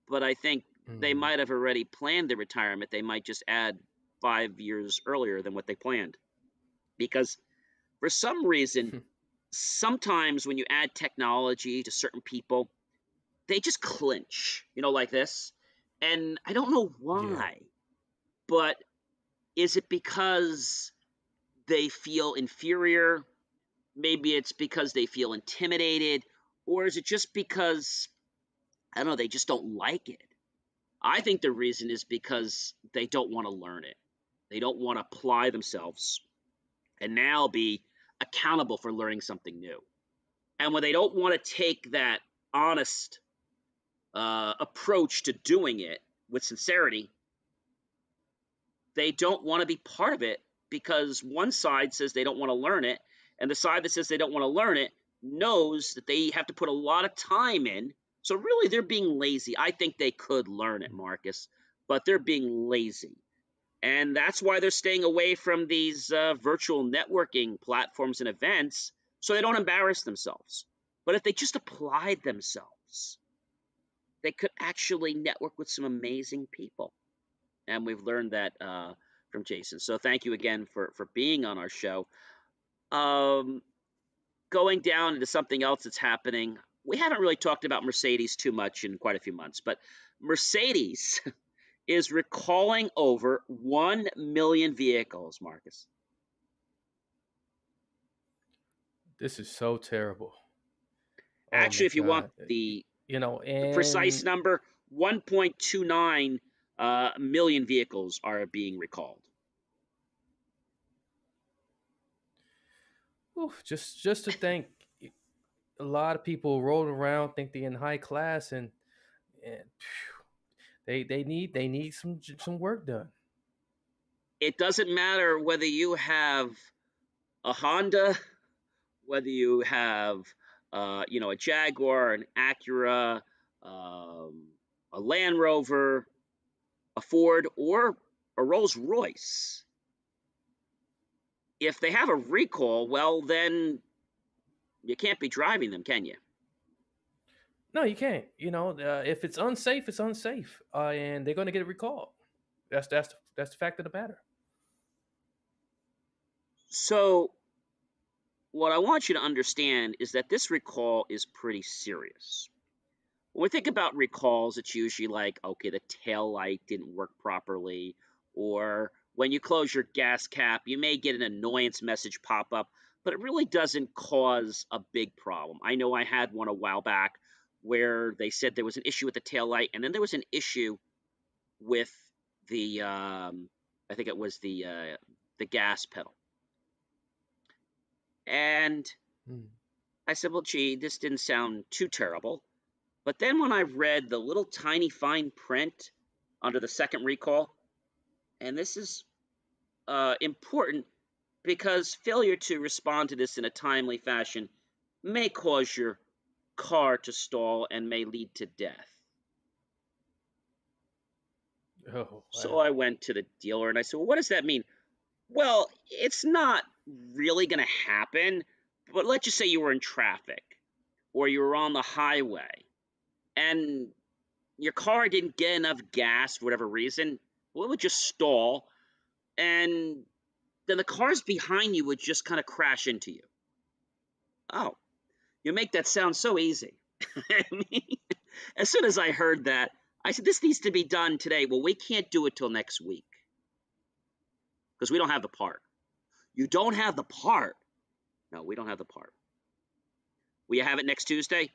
but I think they Mhm. might have already planned their retirement. They might just add 5 years earlier than what they planned. Because for some reason, sometimes when you add technology to certain people, they just clinch, like this. And I don't know Yeah. why, but is it because they feel inferior? Maybe it's because they feel intimidated, or is it just because, I don't know, they just don't like it? I think the reason is because they don't want to learn it. They don't want to apply themselves and now be accountable for learning something new. And when they don't want to take that honest approach to doing it with sincerity, they don't want to be part of it because one side says they don't want to learn it, and the side that says they don't want to learn it knows that they have to put a lot of time in. So really, they're being lazy. I think they could learn it, Marcus, but they're being lazy. And that's why they're staying away from these virtual networking platforms and events so they don't embarrass themselves. But if they just applied themselves, they could actually network with some amazing people. And we've learned that from Jason. So thank you again for being on our show. Um, Going down into something else that's happening, we haven't really talked about Mercedes too much in quite a few months, but Mercedes is recalling over 1 million vehicles, Marcus. This is so terrible. Oh my Actually, if you want God. the precise And number, 1.29 a million vehicles are being recalled. Ooh, just to think, a lot of people roll around think they're in high class, and they need some work done. It doesn't matter whether you have a Honda, whether you have a Jaguar, an Acura, a Land Rover, a Ford, or a Rolls Royce. If they have a recall, well, then you can't be driving them, can you? No, you can't. If it's unsafe, it's unsafe, and they're going to get it recalled. That's the fact of the matter. So, what I want you to understand is that this recall is pretty serious. When we think about recalls, it's usually like, okay, the tail light didn't work properly, or when you close your gas cap, you may get an annoyance message pop up, but it really doesn't cause a big problem. I know I had one a while back where they said there was an issue with the tail light, and then there was an issue with the, I think it was the gas pedal. And I said, well, gee, this didn't sound too terrible. But then when I read the little tiny fine print under the second recall, and this is important because failure to respond to this in a timely fashion may cause your car to stall and may lead to death. Oh, wow. So I went to the dealer and I said, well, what does that mean? Well, it's not really going to happen, but let's just say you were in traffic or you were on the highway and your car didn't get enough gas for whatever reason. Well, it would just stall, and then the cars behind you would just kind of crash into you. Oh, you make that sound so easy. I mean, as soon as I heard that, I said, this needs to be done today. Well, we can't do it till next week because we don't have the part. You don't have the part? No, we don't have the part. Will you have it next Tuesday?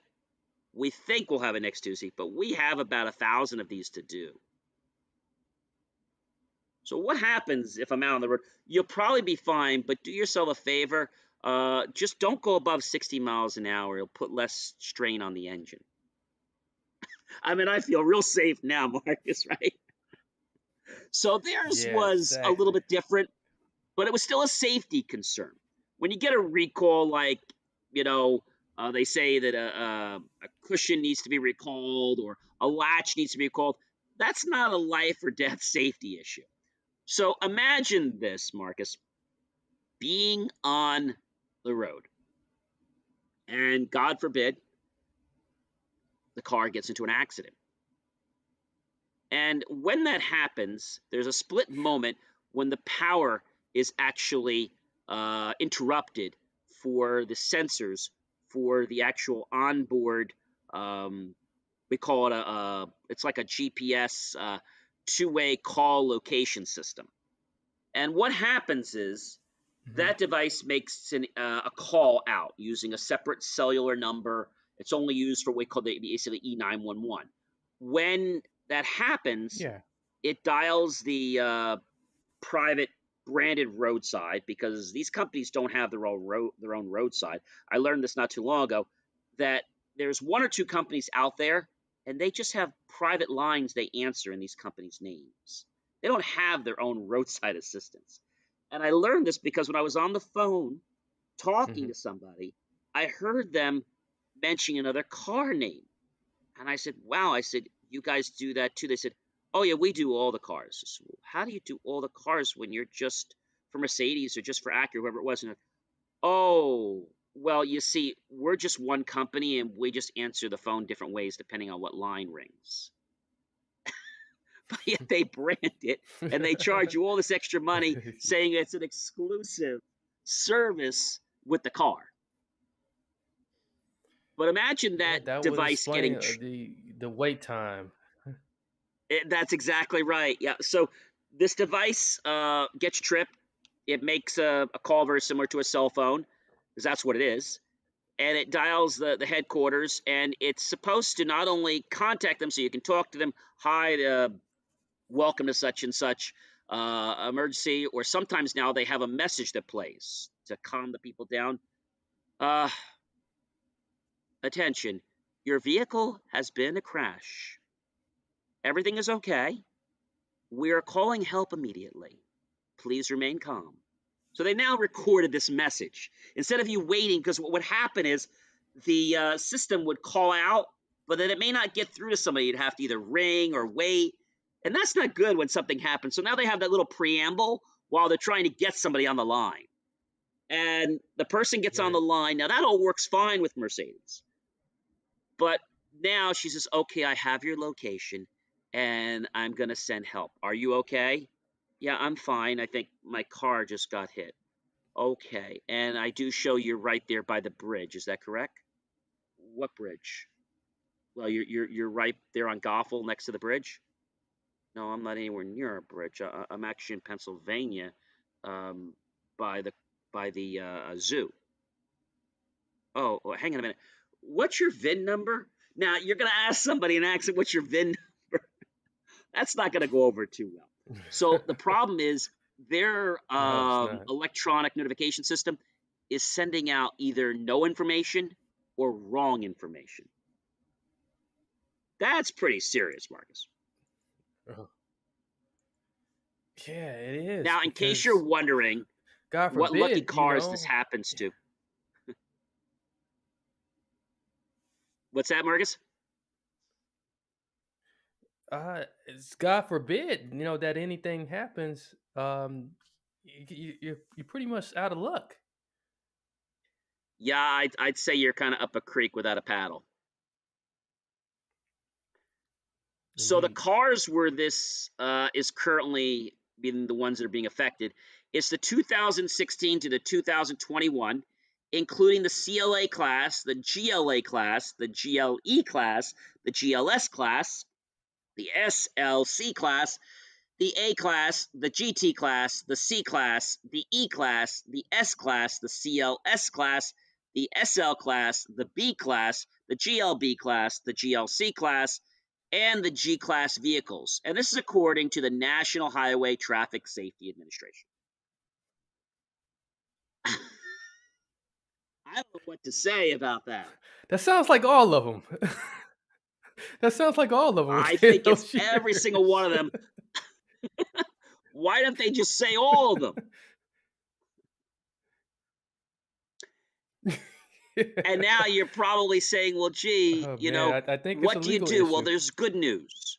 We think we'll have it next Tuesday, but we have about 1,000 of these to do. So what happens if I'm out on the road? You'll probably be fine, but do yourself a favor. Just don't go above 60 miles an hour. It'll put less strain on the engine. I mean, I feel real safe now, Marcus, right? So theirs was a little bit different, but it was still a safety concern. When you get a recall, like, they say that a cushion needs to be recalled or a latch needs to be recalled, that's not a life or death safety issue. So imagine this, Marcus, being on the road, and God forbid, the car gets into an accident. And when that happens, there's a split moment when the power is actually interrupted for the sensors for the actual onboard, we call it it's like a GPS two-way call location system. And what happens is that device makes a call out using a separate cellular number. It's only used for what we call the E911. When that happens, it dials the private branded roadside, because these companies don't have their own roadside. I learned this not too long ago, that there's one or two companies out there, and they just have private lines they answer in these companies' names. They don't have their own roadside assistants. And I learned this because when I was on the phone talking to somebody, I heard them mentioning another car name. And I said, wow, I said, you guys do that too? They said, oh, yeah, we do all the cars. Said, well, how do you do all the cars when you're just for Mercedes or just for Acura, whoever it was? And oh, well, you see, we're just one company, and we just answer the phone different ways depending on what line rings. But yet they brand it, and they charge you all this extra money saying it's an exclusive service with the car. But imagine that device getting the wait time. That's exactly right. Yeah. So this device gets tripped. It makes a call very similar to a cell phone, because that's what it is. And it dials the headquarters, and it's supposed to not only contact them so you can talk to them, hi, welcome to such and such emergency, or sometimes now they have a message that plays to calm the people down. Attention, your vehicle has been a crash. Everything is okay. We are calling help immediately. Please remain calm. So they now recorded this message. Instead of you waiting, because what would happen is the system would call out, but then it may not get through to somebody. You'd have to either ring or wait. And that's not good when something happens. So now they have that little preamble while they're trying to get somebody on the line. And the person gets on the line. Now, that all works fine with Mercedes. But now she says, okay, I have your location, and I'm going to send help. Are you okay? Yeah, I'm fine. I think my car just got hit. Okay, and I do show you're right there by the bridge. Is that correct? What bridge? Well, you're right there on Goffle next to the bridge. No, I'm not anywhere near a bridge. I'm actually in Pennsylvania, by the zoo. Oh, hang on a minute. What's your VIN number? Now you're gonna ask somebody in an accent, what's your VIN number? That's not gonna go over too well. So the problem is their electronic notification system is sending out either no information or wrong information. That's pretty serious, Marcus. Yeah, it is. Now, in case you're wondering, God forbid, what lucky cars this happens to. What's that, Marcus? It's God forbid, that anything happens. You're pretty much out of luck. Yeah, I'd say you're kind of up a creek without a paddle. So the cars where this is currently being the ones that are being affected, it's the 2016 to the 2021, including the CLA class, the GLA class, the GLE class, the GLS class, the SLC class, the A class, the GT class, the C class, the E class, the S class, the CLS class, the SL class, the B class, the GLB class, the GLC class, and the G-Class vehicles. And this is according to the National Highway Traffic Safety Administration. I don't know what to say about that. That sounds like all of them. That sounds like all of them. I think it's every single one of them. Why don't they just say all of them? And now you're probably saying, well, gee, I think what do you do? Well, there's good news.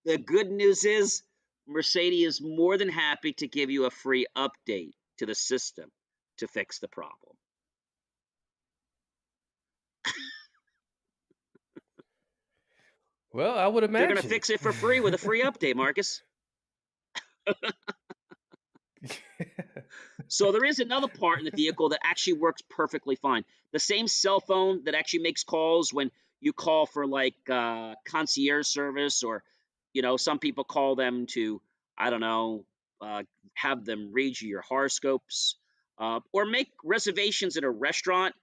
The good news is Mercedes is more than happy to give you a free update to the system to fix the problem. Well, I would imagine they're going to fix it for free with a free update, Marcus. So there is another part in the vehicle that actually works perfectly fine. The same cell phone that actually makes calls when you call for like concierge service, or some people call them to, I don't know, have them read you your horoscopes, or make reservations at a restaurant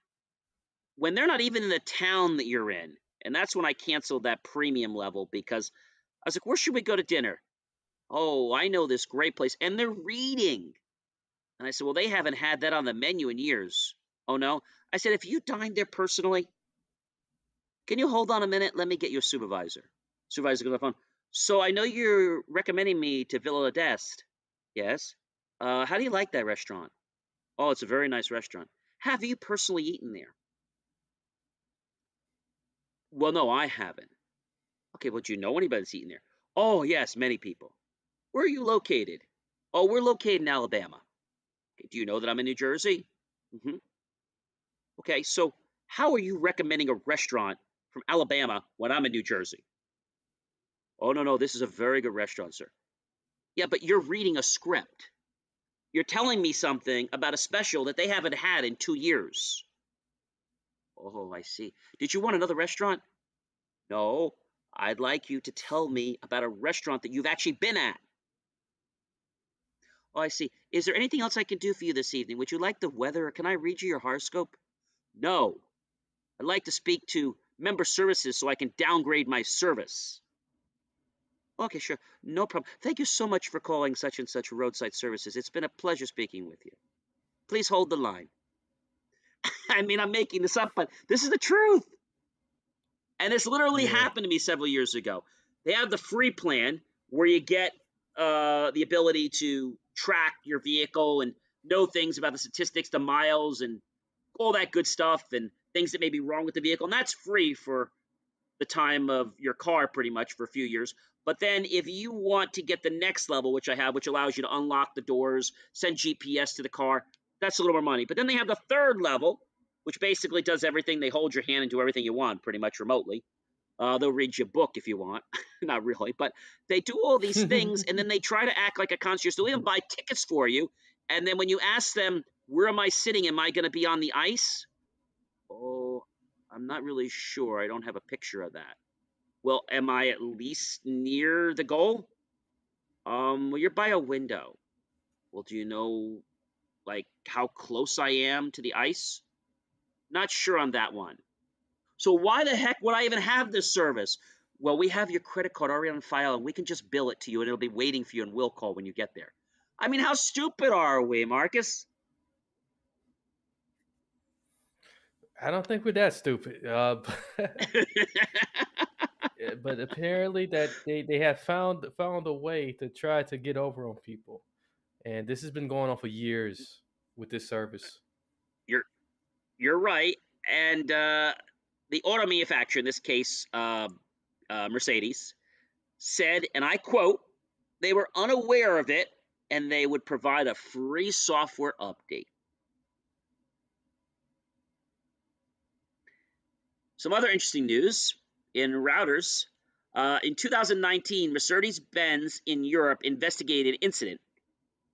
when they're not even in the town that you're in. And that's when I canceled that premium level, because I was like, where should we go to dinner? Oh, I know this great place. And they're reading. And I said, well, they haven't had that on the menu in years. Oh, no? I said, if you dined there personally, can you hold on a minute? Let me get your supervisor. Supervisor goes on the phone. So I know you're recommending me to Villa d'Este. Yes. How do you like that restaurant? Oh, it's a very nice restaurant. Have you personally eaten there? Well, no, I haven't. Okay, well, do you know anybody that's eaten there? Oh, yes, many people. Where are you located? Oh, we're located in Alabama. Okay, do you know that I'm in New Jersey? Mm-hmm. Okay, so how are you recommending a restaurant from Alabama when I'm in New Jersey? Oh, no, this is a very good restaurant, sir. Yeah, but you're reading a script. You're telling me something about a special that they haven't had in 2 years. Oh, I see. Did you want another restaurant? No, I'd like you to tell me about a restaurant that you've actually been at. Oh, I see. Is there anything else I can do for you this evening? Would you like the weather, or can I read you your horoscope? No. I'd like to speak to member services so I can downgrade my service. Okay, sure. No problem. Thank you so much for calling such and such roadside services. It's been a pleasure speaking with you. Please hold the line. I mean, I'm making this up, but this is the truth. And this literally Yeah. happened to me several years ago. They have the free plan where you get the ability to track your vehicle and know things about the statistics, the miles, and all that good stuff, and things that may be wrong with the vehicle. And that's free for the time of your car pretty much for a few years. But then if you want to get the next level, which I have, which allows you to unlock the doors, send GPS to the car, that's a little more money. But then they have the third level, which basically does everything. They hold your hand and do everything you want pretty much remotely. They'll read you a book if you want. Not really, but they do all these things, and then they try to act like a concierge. They'll even buy tickets for you. And then when you ask them, where am I sitting? Am I going to be on the ice? Oh, I'm not really sure. I don't have a picture of that. Well, am I at least near the goal? Well, you're by a window. Well, do you know, like, how close I am to the ice? Not sure on that one. So why the heck would I even have this service? Well, we have your credit card already on file, and we can just bill it to you, and it'll be waiting for you, and we'll call when you get there. I mean, how stupid are we, Marcus? I don't think we're that stupid. But apparently that they have found a way to try to get over on people, and this has been going on for years with this service. You're right, and the auto manufacturer, in this case, Mercedes, said, and I quote, they were unaware of it, and they would provide a free software update. Some other interesting news in routers. In 2019, Mercedes-Benz in Europe investigated an incident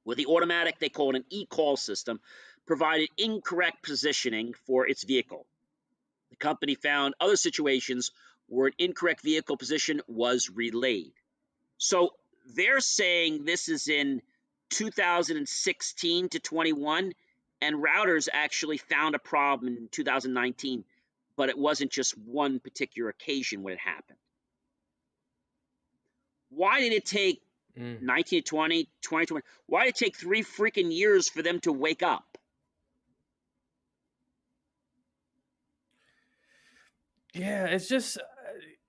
where the automatic, they call it an e-call system, provided incorrect positioning for its vehicle. The company found other situations where an incorrect vehicle position was relayed. So they're saying this is in 2016 to 21, and routers actually found a problem in 2019, but it wasn't just one particular occasion when it happened. Why did it take 1920, 2020? Why did it take 3 freaking years for them to wake up? Yeah, it's just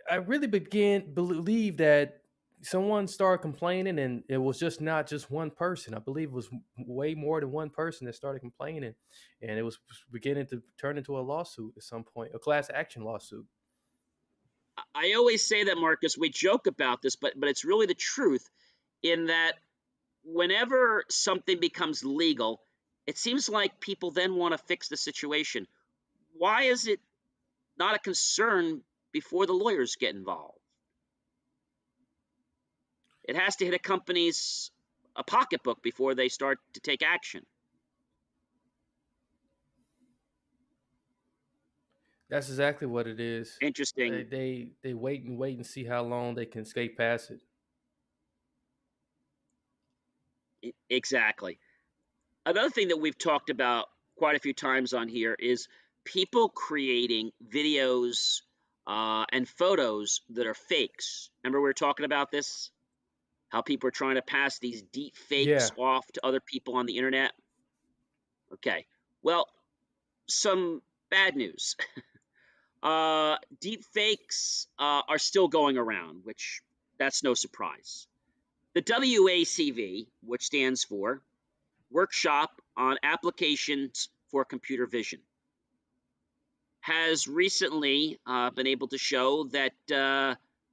I really believe that someone started complaining, and it was just not just one person. I believe it was way more than one person that started complaining, and it was beginning to turn into a lawsuit at some point, a class action lawsuit. I always say that, Marcus, we joke about this, but it's really the truth, in that whenever something becomes legal, it seems like people then want to fix the situation. Why is it not a concern before the lawyers get involved? It has to hit a company's pocketbook before they start to take action. That's exactly what it is. Interesting. They wait and see how long they can skate past it. Exactly. Another thing that we've talked about quite a few times on here is people creating videos and photos that are fakes. Remember we were talking about this? How people are trying to pass these deep fakes Yeah. off to other people on the internet? Okay. Well, some bad news. Deep fakes are still going around, which that's no surprise. The WACV, which stands for Workshop on Applications for Computer Vision, has recently been able to show that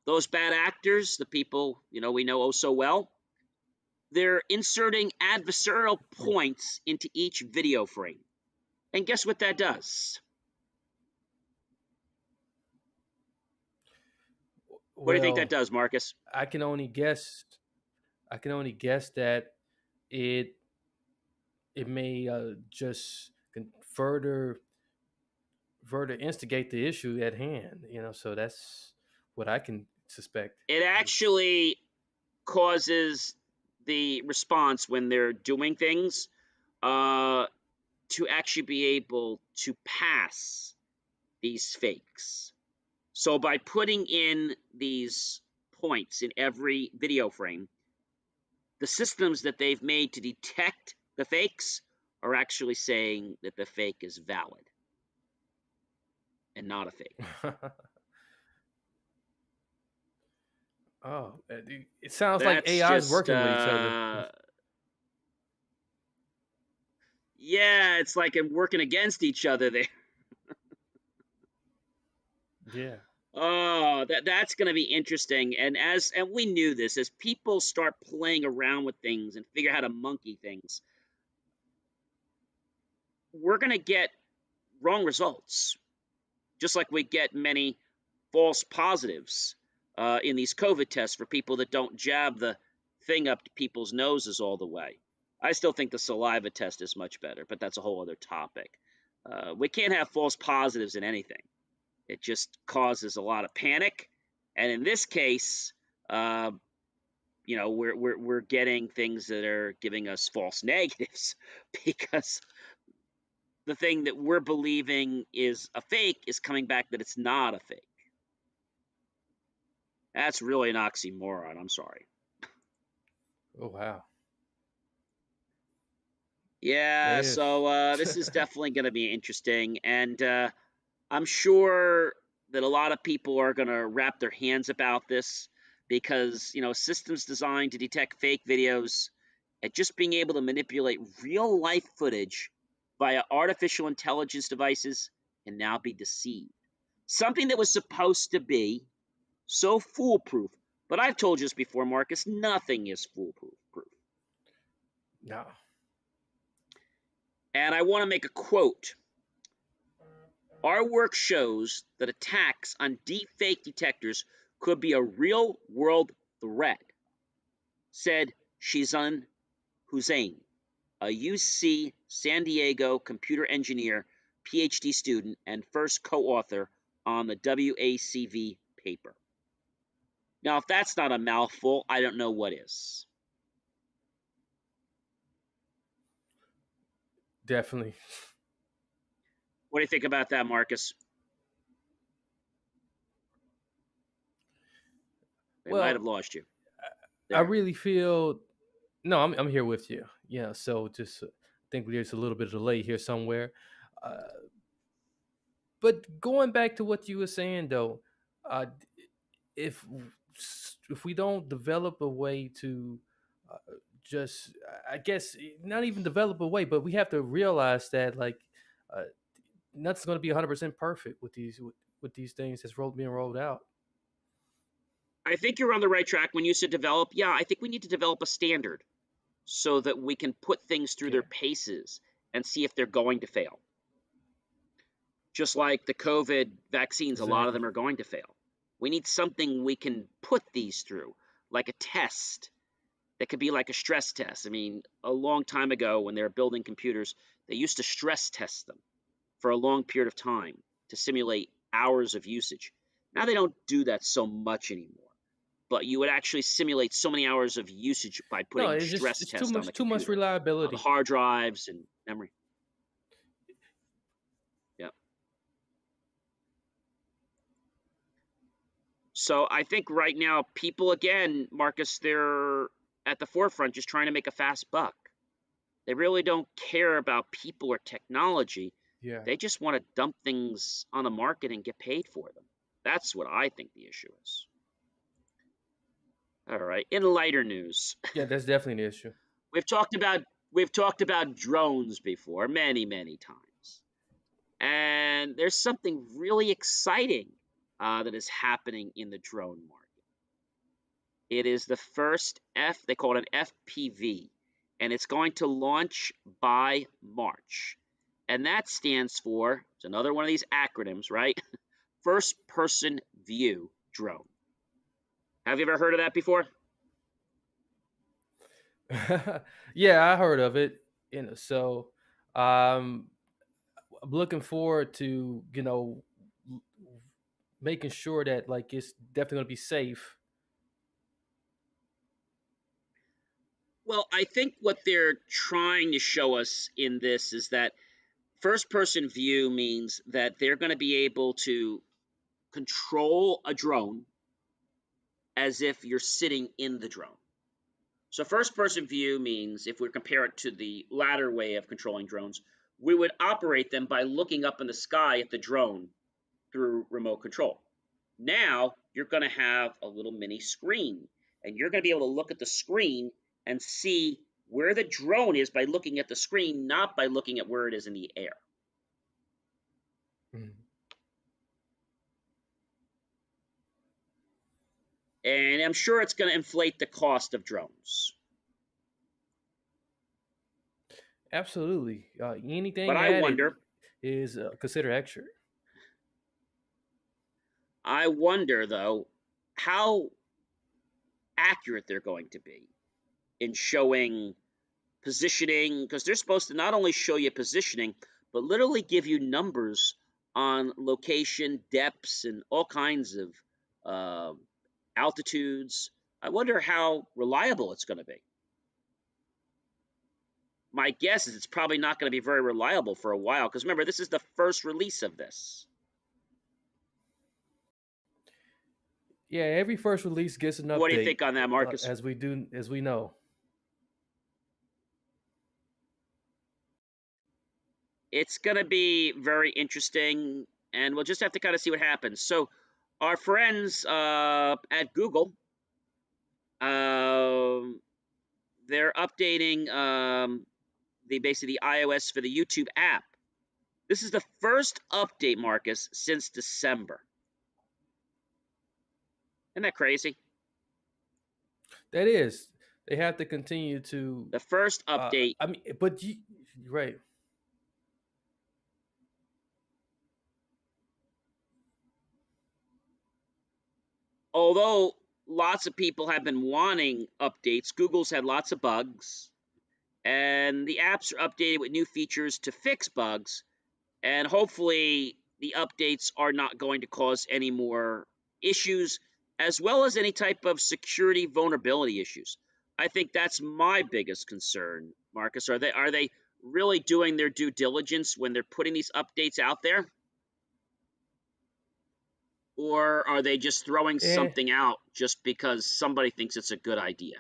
those bad actors, the people we know oh so well, they're inserting adversarial points into each video frame. And guess what that does? What do you think that does, Marcus? I can only guess that it may just further instigate the issue at hand. So that's what I can suspect. It actually causes the response when they're doing things to actually be able to pass these fakes. So by putting in these points in every video frame, the systems that they've made to detect the fakes are actually saying that the fake is valid and not a fake. Oh, it sounds like That's AI is just, working with each other. yeah, it's like I'm working against each other there. Yeah. Oh, that's going to be interesting. And we knew this, as people start playing around with things and figure out how to monkey things, we're going to get wrong results, just like we get many false positives in these COVID tests for people that don't jab the thing up to people's noses all the way. I still think the saliva test is much better, but that's a whole other topic. We can't have false positives in anything. It just causes a lot of panic, and in this case, we're getting things that are giving us false negatives because the thing that we're believing is a fake is coming back that it's not a fake. That's really an oxymoron. I'm sorry. Oh wow. Yeah, It is. so this is definitely going to be interesting, and I'm sure that a lot of people are going to wrap their hands about this because, systems designed to detect fake videos and just being able to manipulate real life footage via artificial intelligence devices can now be deceived. Something that was supposed to be so foolproof. But I've told you this before, Marcus, nothing is foolproof. No. And I want to make a quote. Our work shows that attacks on deepfake detectors could be a real-world threat, said Shizan Hussain, a UC San Diego computer engineer, PhD student, and first co-author on the WACV paper. Now, if that's not a mouthful, I don't know what is. Definitely. What do you think about that, Marcus? They might have lost you. I really feel no. I'm here with you. Yeah. So just think there's a little bit of delay here somewhere. But going back to what you were saying though, uh, if if we don't develop a way to uh, just, I guess, not even develop a way, but we have to realize that like uh, nothing's going to be 100% perfect with these things that's being rolled out. I think you're on the right track when you said develop. Yeah, I think we need to develop a standard so that we can put things through their paces and see if they're going to fail. Just like the COVID vaccines, a lot of them are going to fail. We need something we can put these through, like a test that could be like a stress test. I mean, a long time ago when they were building computers, they used to stress test them for a long period of time to simulate hours of usage. Now they don't do that so much anymore. But you would actually simulate so many hours of usage by No, putting stress it's tests on the too much computer, on reliability. the hard drives and memory. Yep. So I think right now people, again, Marcus, they're at the forefront just trying to make a fast buck. They really don't care about people or technology. Yeah. They just want to dump things on the market and get paid for them. That's what I think the issue is. All right. In lighter news, Yeah, that's definitely an issue. we've talked about drones before, many times, and there's something really exciting that is happening in the drone market. It is the first they call it an FPV, and it's going to launch by March, and that stands for, it's another one of these acronyms, right? First person view drone. Have you ever heard of that before? Yeah, I heard of it. So um, I'm looking forward to making sure that like it's definitely gonna be safe. Well, I think what they're trying to show us in this is that first person view means that they're going to be able to control a drone as if you're sitting in the drone. So first-person view means, if we compare it to the latter way of controlling drones, we would operate them by looking up in the sky at the drone through remote control. Now you're going to have a little mini screen, and you're going to be able to look at the screen and see where the drone is by looking at the screen, not by looking at where it is in the air. Mhm. And I'm sure it's going to inflate the cost of drones. Absolutely. But Anything I added wonder, is considered extra. though, how accurate they're going to be in showing positioning, because they're supposed to not only show you positioning, but literally give you numbers on location, depths, and all kinds of altitudes. I wonder how reliable it's going to be. My guess is it's probably not going to be very reliable for a while, because remember, this is the first release of this. Yeah, every first release gets an update. What do you think on that, Marcus? As we know. It's going to be very interesting, and we'll just have to kind of see what happens. So, our friends at Google, they're updating basically the iOS for the YouTube app. This is the first update, Marcus, since December. Isn't that crazy? That is. They have to continue to The first update. I mean, but right. Although lots of people have been wanting updates, Google's had lots of bugs, and the apps are updated with new features to fix bugs, and hopefully the updates are not going to cause any more issues, as well as any type of security vulnerability issues. I think that's my biggest concern, Marcus. Are they really doing their due diligence when they're putting these updates out there? Or are they just throwing something out just because somebody thinks it's a good idea?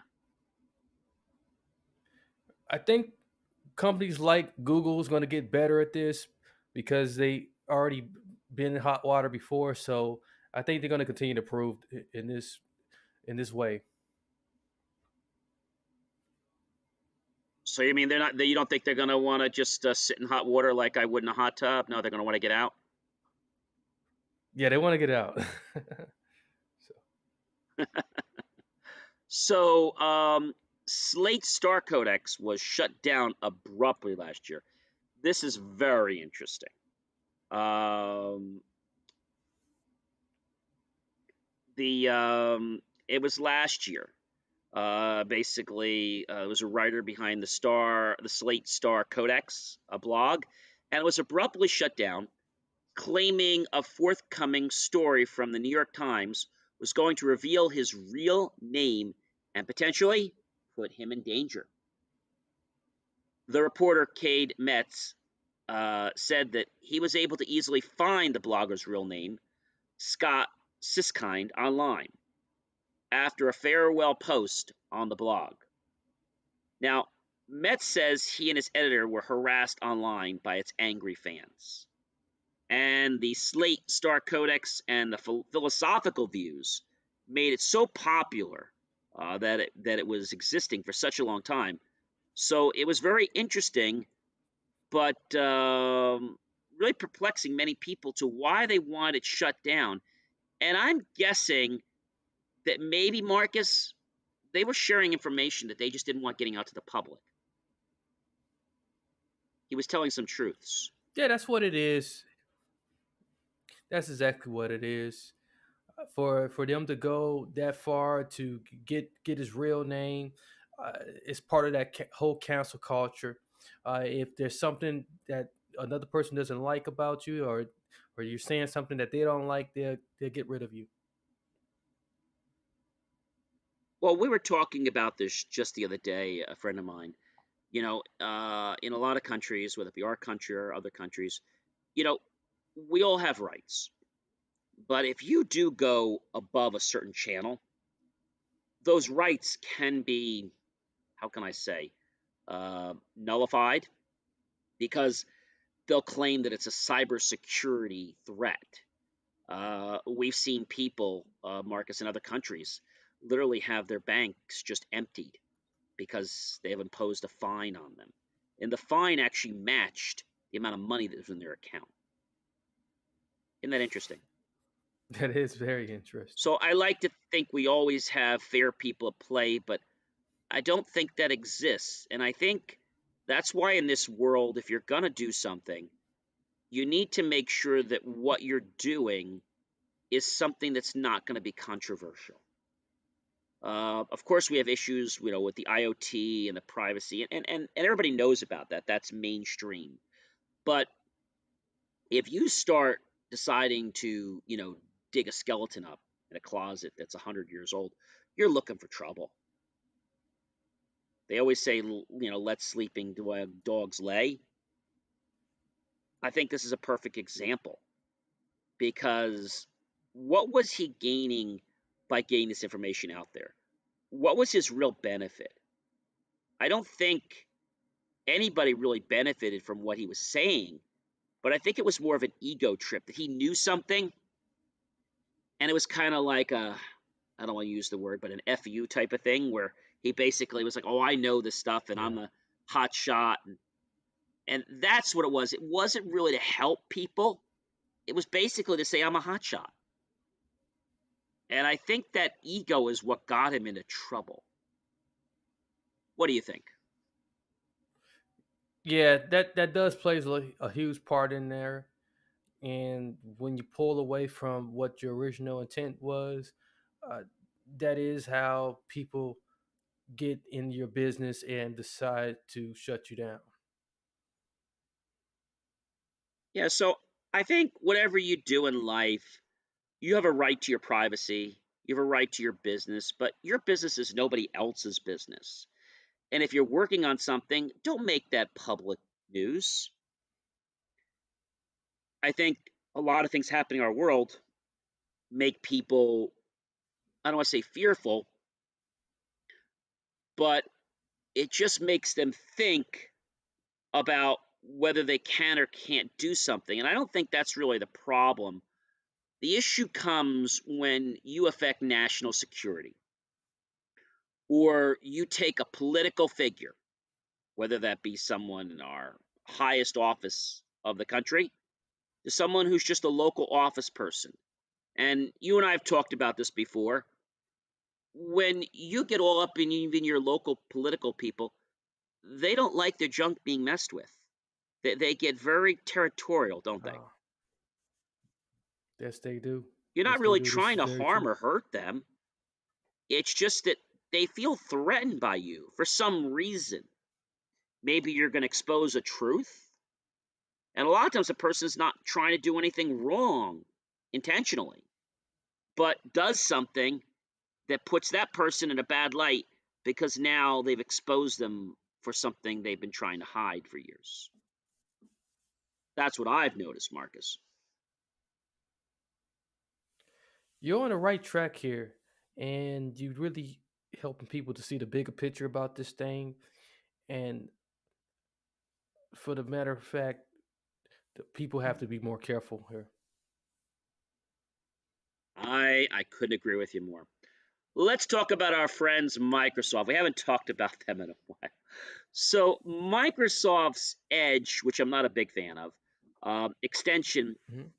I think companies like Google is going to get better at this because they already been in hot water before. So I think they're going to continue to improve in this way. So you mean you don't think they're going to want to just sit in hot water like I would in a hot tub? No, they're going to want to get out? Yeah, they want to get out. So, Slate Star Codex was shut down abruptly last year. This is very interesting. It was last year. Basically, it was a writer behind the Slate Star Codex, a blog, and it was abruptly shut down, claiming a forthcoming story from the New York Times was going to reveal his real name and potentially put him in danger. The reporter, Cade Metz, said that he was able to easily find the blogger's real name, Scott Siskind, online after a farewell post on the blog. Now, Metz says he and his editor were harassed online by its angry fans. And the Slate Star Codex and the philosophical views made it so popular that it was existing for such a long time. So it was very interesting, but really perplexing many people to why they wanted it shut down. And I'm guessing that maybe, Marcus, they were sharing information that they just didn't want getting out to the public. He was telling some truths. Yeah, that's what it is. That's exactly what it is. For them to go that far to get his real name, it's part of that whole cancel culture. If there's something that another person doesn't like about you, or you're saying something that they don't like, they'll get rid of you. Well, we were talking about this just the other day, a friend of mine. In a lot of countries, whether it be our country or other countries, we all have rights. But if you do go above a certain channel, those rights can be, how can I say, nullified, because they'll claim that it's a cybersecurity threat. We've seen people, Marcus, in other countries literally have their banks just emptied because they have imposed a fine on them. And the fine actually matched the amount of money that was in their account. Isn't that interesting? That is very interesting. So I like to think we always have fair people at play, but I don't think that exists. And I think that's why in this world, if you're going to do something, you need to make sure that what you're doing is something that's not going to be controversial. Of course, we have issues, with the IoT and the privacy, and everybody knows about that. That's mainstream. But if you start deciding to, dig a skeleton up in a closet that's 100 years old, you're looking for trouble. They always say, let sleeping dogs lay. I think this is a perfect example, because what was he gaining by getting this information out there? What was his real benefit? I don't think anybody really benefited from what he was saying, but I think it was more of an ego trip, that he knew something, and it was kind of like I don't want to use the word, but an FU type of thing, where he basically was like, oh, I know this stuff, and I'm a hot shot, and that's what it was. It wasn't really to help people. It was basically to say, I'm a hot shot. And I think that ego is what got him into trouble. What do you think? Yeah, that does plays a huge part in there. And when you pull away from what your original intent was, uh, that is how people get in your business and decide to shut you down. Yeah, so I think whatever you do in life, you have a right to your privacy, you have a right to your business, but your business is nobody else's business. And if you're working on something, don't make that public news. I think a lot of things happening in our world make people, I don't want to say fearful, but it just makes them think about whether they can or can't do something. And I don't think that's really the problem. The issue comes when you affect national security, or you take a political figure, whether that be someone in our highest office of the country to someone who's just a local office person. And you and I have talked about this before. When you get all up in even your local political people, they don't like their junk being messed with. They get very territorial, don't they? Oh, yes, they do. You're not Yes, they really do. This trying is to very harm true. or hurt them. It's just that they feel threatened by you for some reason. Maybe you're going to expose a truth. And a lot of times a person's not trying to do anything wrong intentionally, but does something that puts that person in a bad light because now they've exposed them for something they've been trying to hide for years. That's what I've noticed, Marcus. You're on the right track here, and you really helping people to see the bigger picture about this thing. And for the matter of fact, the people have to be more careful here. I couldn't agree with you more. Let's talk about our friends Microsoft. We haven't talked about them in a while. So Microsoft's Edge, which I'm not a big fan of, extension Mhm.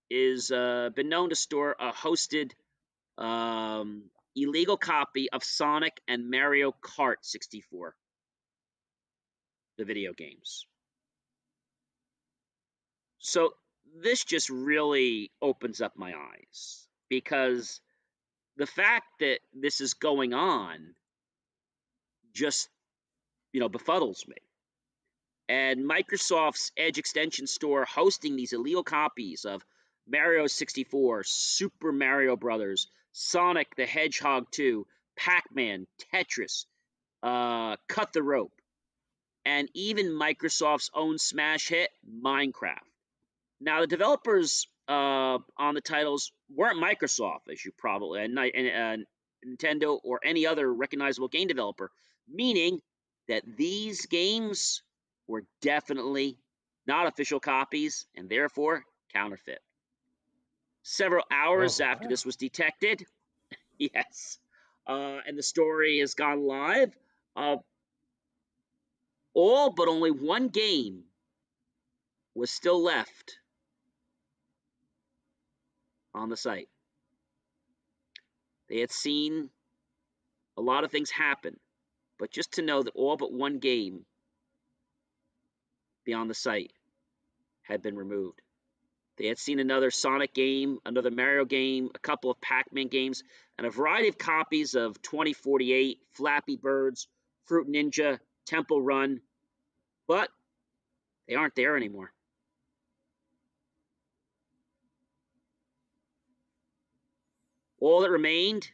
is been known to store a hosted illegal copy of Sonic and Mario Kart 64, the video games. So this just really opens up my eyes, because the fact that this is going on just, befuddles me. And Microsoft's Edge extension store hosting these illegal copies of Mario 64, Super Mario Brothers, Sonic the Hedgehog 2, Pac-Man, Tetris, Cut the Rope, and even Microsoft's own smash hit, Minecraft. Now, the developers on the titles weren't Microsoft, as you probably, and Nintendo, or any other recognizable game developer, meaning that these games were definitely not official copies and therefore counterfeit. Several hours Oh, after wow. this was detected, yes, and the story has gone live, all but only one game was still left on the site. They had seen a lot of things happen, but just to know that all but one game beyond the site had been removed. They had seen another Sonic game, another Mario game, a couple of Pac-Man games, and a variety of copies of 2048, Flappy Birds, Fruit Ninja, Temple Run, but they aren't there anymore. All that remained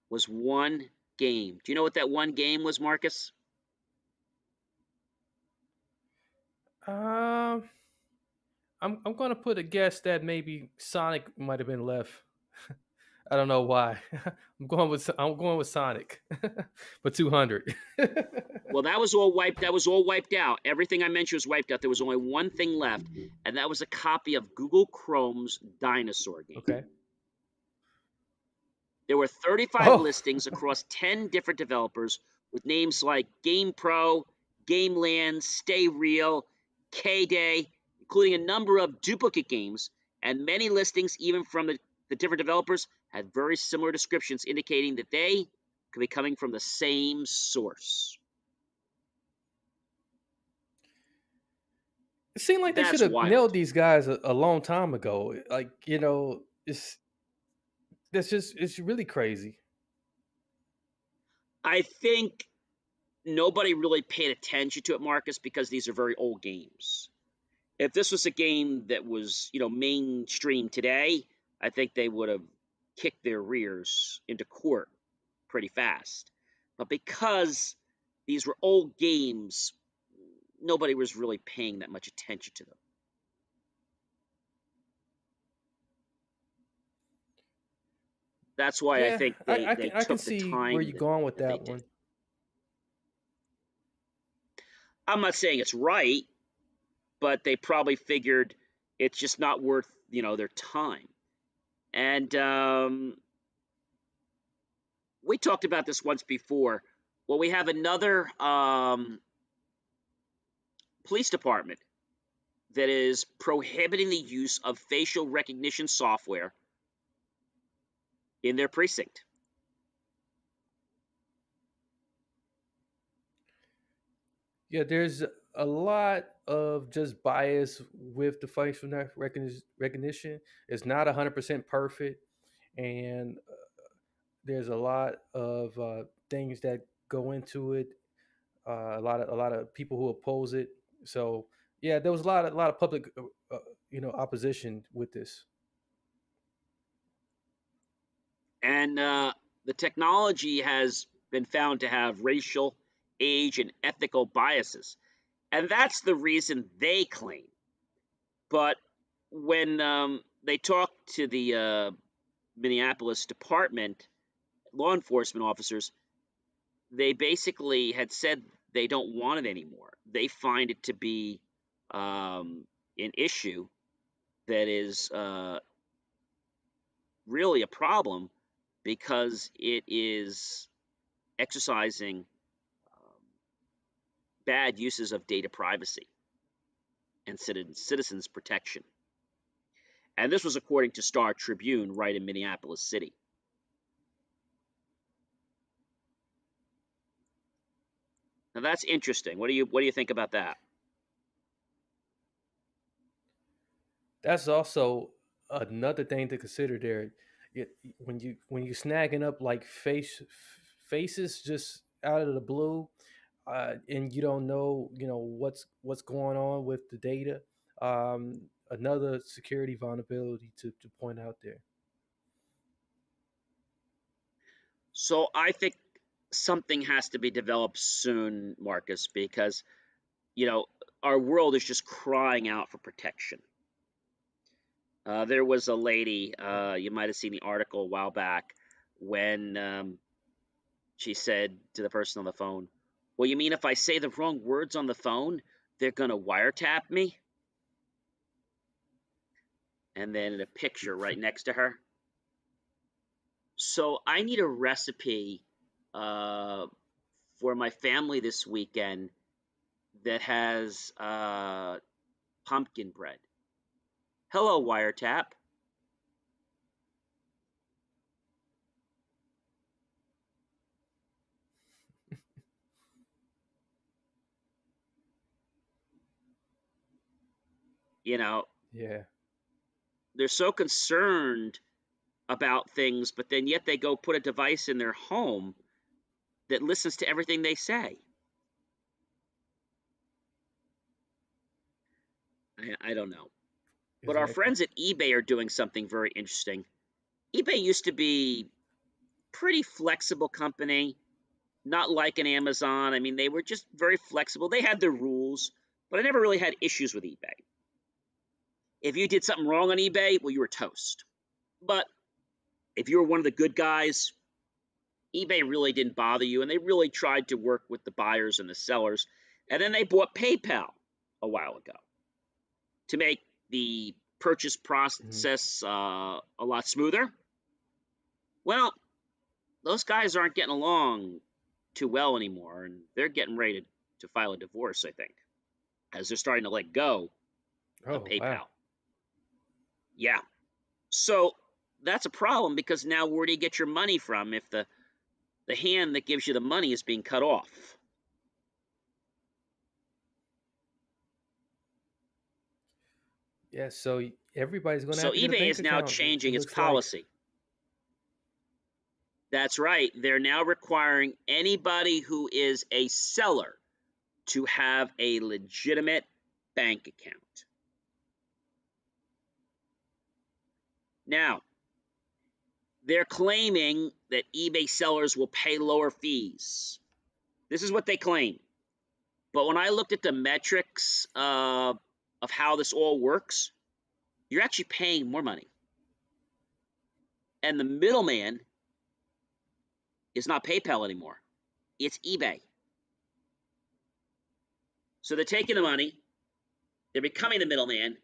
was one game. Do you know what that one game was, Marcus? Um, I'm gonna put a guess that maybe Sonic might have been left. I don't know why. I'm going with Sonic for 200. Well, that was all wiped. That was all wiped out. Everything I mentioned was wiped out. There was only one thing left, and that was a copy of Google Chrome's Dinosaur game. Okay. There were 35 Oh, listings across 10 different developers with names like GamePro, GameLand, Stay Real, K-Day, including a number of duplicate games, and many listings, even from the different developers, had very similar descriptions indicating that they could be coming from the same source. it seemed like they should That's have wild. nailed these guys a long time ago. Like, it's really crazy. I think nobody really paid attention to it, Marcus, because these are very old games. If this was a game that was, mainstream today, I think they would have kicked their rears into court pretty fast. But because these were old games, nobody was really paying that much attention to them. That's why I Yeah, think they I can took the see where time you're going with that they that did. one. I'm not saying it's right, but they probably figured it's just not worth, their time. And we talked about this once before. Well, we have another police department that is prohibiting the use of facial recognition software in their precinct. Yeah, there's a lot of just bias with the facial recognition. It's not 100% perfect, and there's a lot of things that go into it. A lot of people who oppose it. So yeah, there was a lot of public opposition with this. And the technology has been found to have racial, age, and ethical biases. And that's the reason they claim. But when they talked to the Minneapolis department, law enforcement officers, they basically had said they don't want it anymore. They find it to be an issue that is really a problem because it is exercising bad uses of data privacy and citizens' protection. And this was according to Star Tribune, right in Minneapolis City. Now that's interesting. What do you think about that? That's also another thing to consider there. When you snagging up like faces just out of the blue, and you don't know what's going on with the data. Another security vulnerability to point out there. So I think something has to be developed soon, Marcus, because our world is just crying out for protection. There was a lady, you might have seen the article a while back, when she said to the person on the phone, "Well, you mean if I say the wrong words on the phone, they're going to wiretap me?" And then a picture right next to her. So I need a recipe for my family this weekend that has pumpkin bread. Hello, wiretap. You know, Yeah. they're so concerned about things, but then yet they go put a device in their home that listens to everything they say. I don't know. But our Exactly. friends at eBay are doing something very interesting. eBay used to be pretty flexible company, not like an Amazon. I mean, they were just very flexible. They had their rules, but I never really had issues with eBay. If you did something wrong on eBay, well, you were toast. But if you were one of the good guys, eBay really didn't bother you, and they really tried to work with the buyers and the sellers. And then they bought PayPal a while ago to make the purchase process a lot smoother. Well, those guys aren't getting along too well anymore, and they're getting ready to file a divorce, I think, as they're starting to let go of Oh, PayPal. wow. Yeah. So that's a problem because now where do you get your money from if the hand that gives you the money is being cut off? Yeah, so everybody's going to So have to get a eBay bank is now account, it changing its looks like. policy. That's right. They're now requiring anybody who is a seller to have a legitimate bank account. Now, they're claiming that eBay sellers will pay lower fees. This is what they claim. But when I looked at the metrics of how this all works, you're actually paying more money. And the middleman is not PayPal anymore. It's eBay. So they're taking the money, they're becoming the middleman,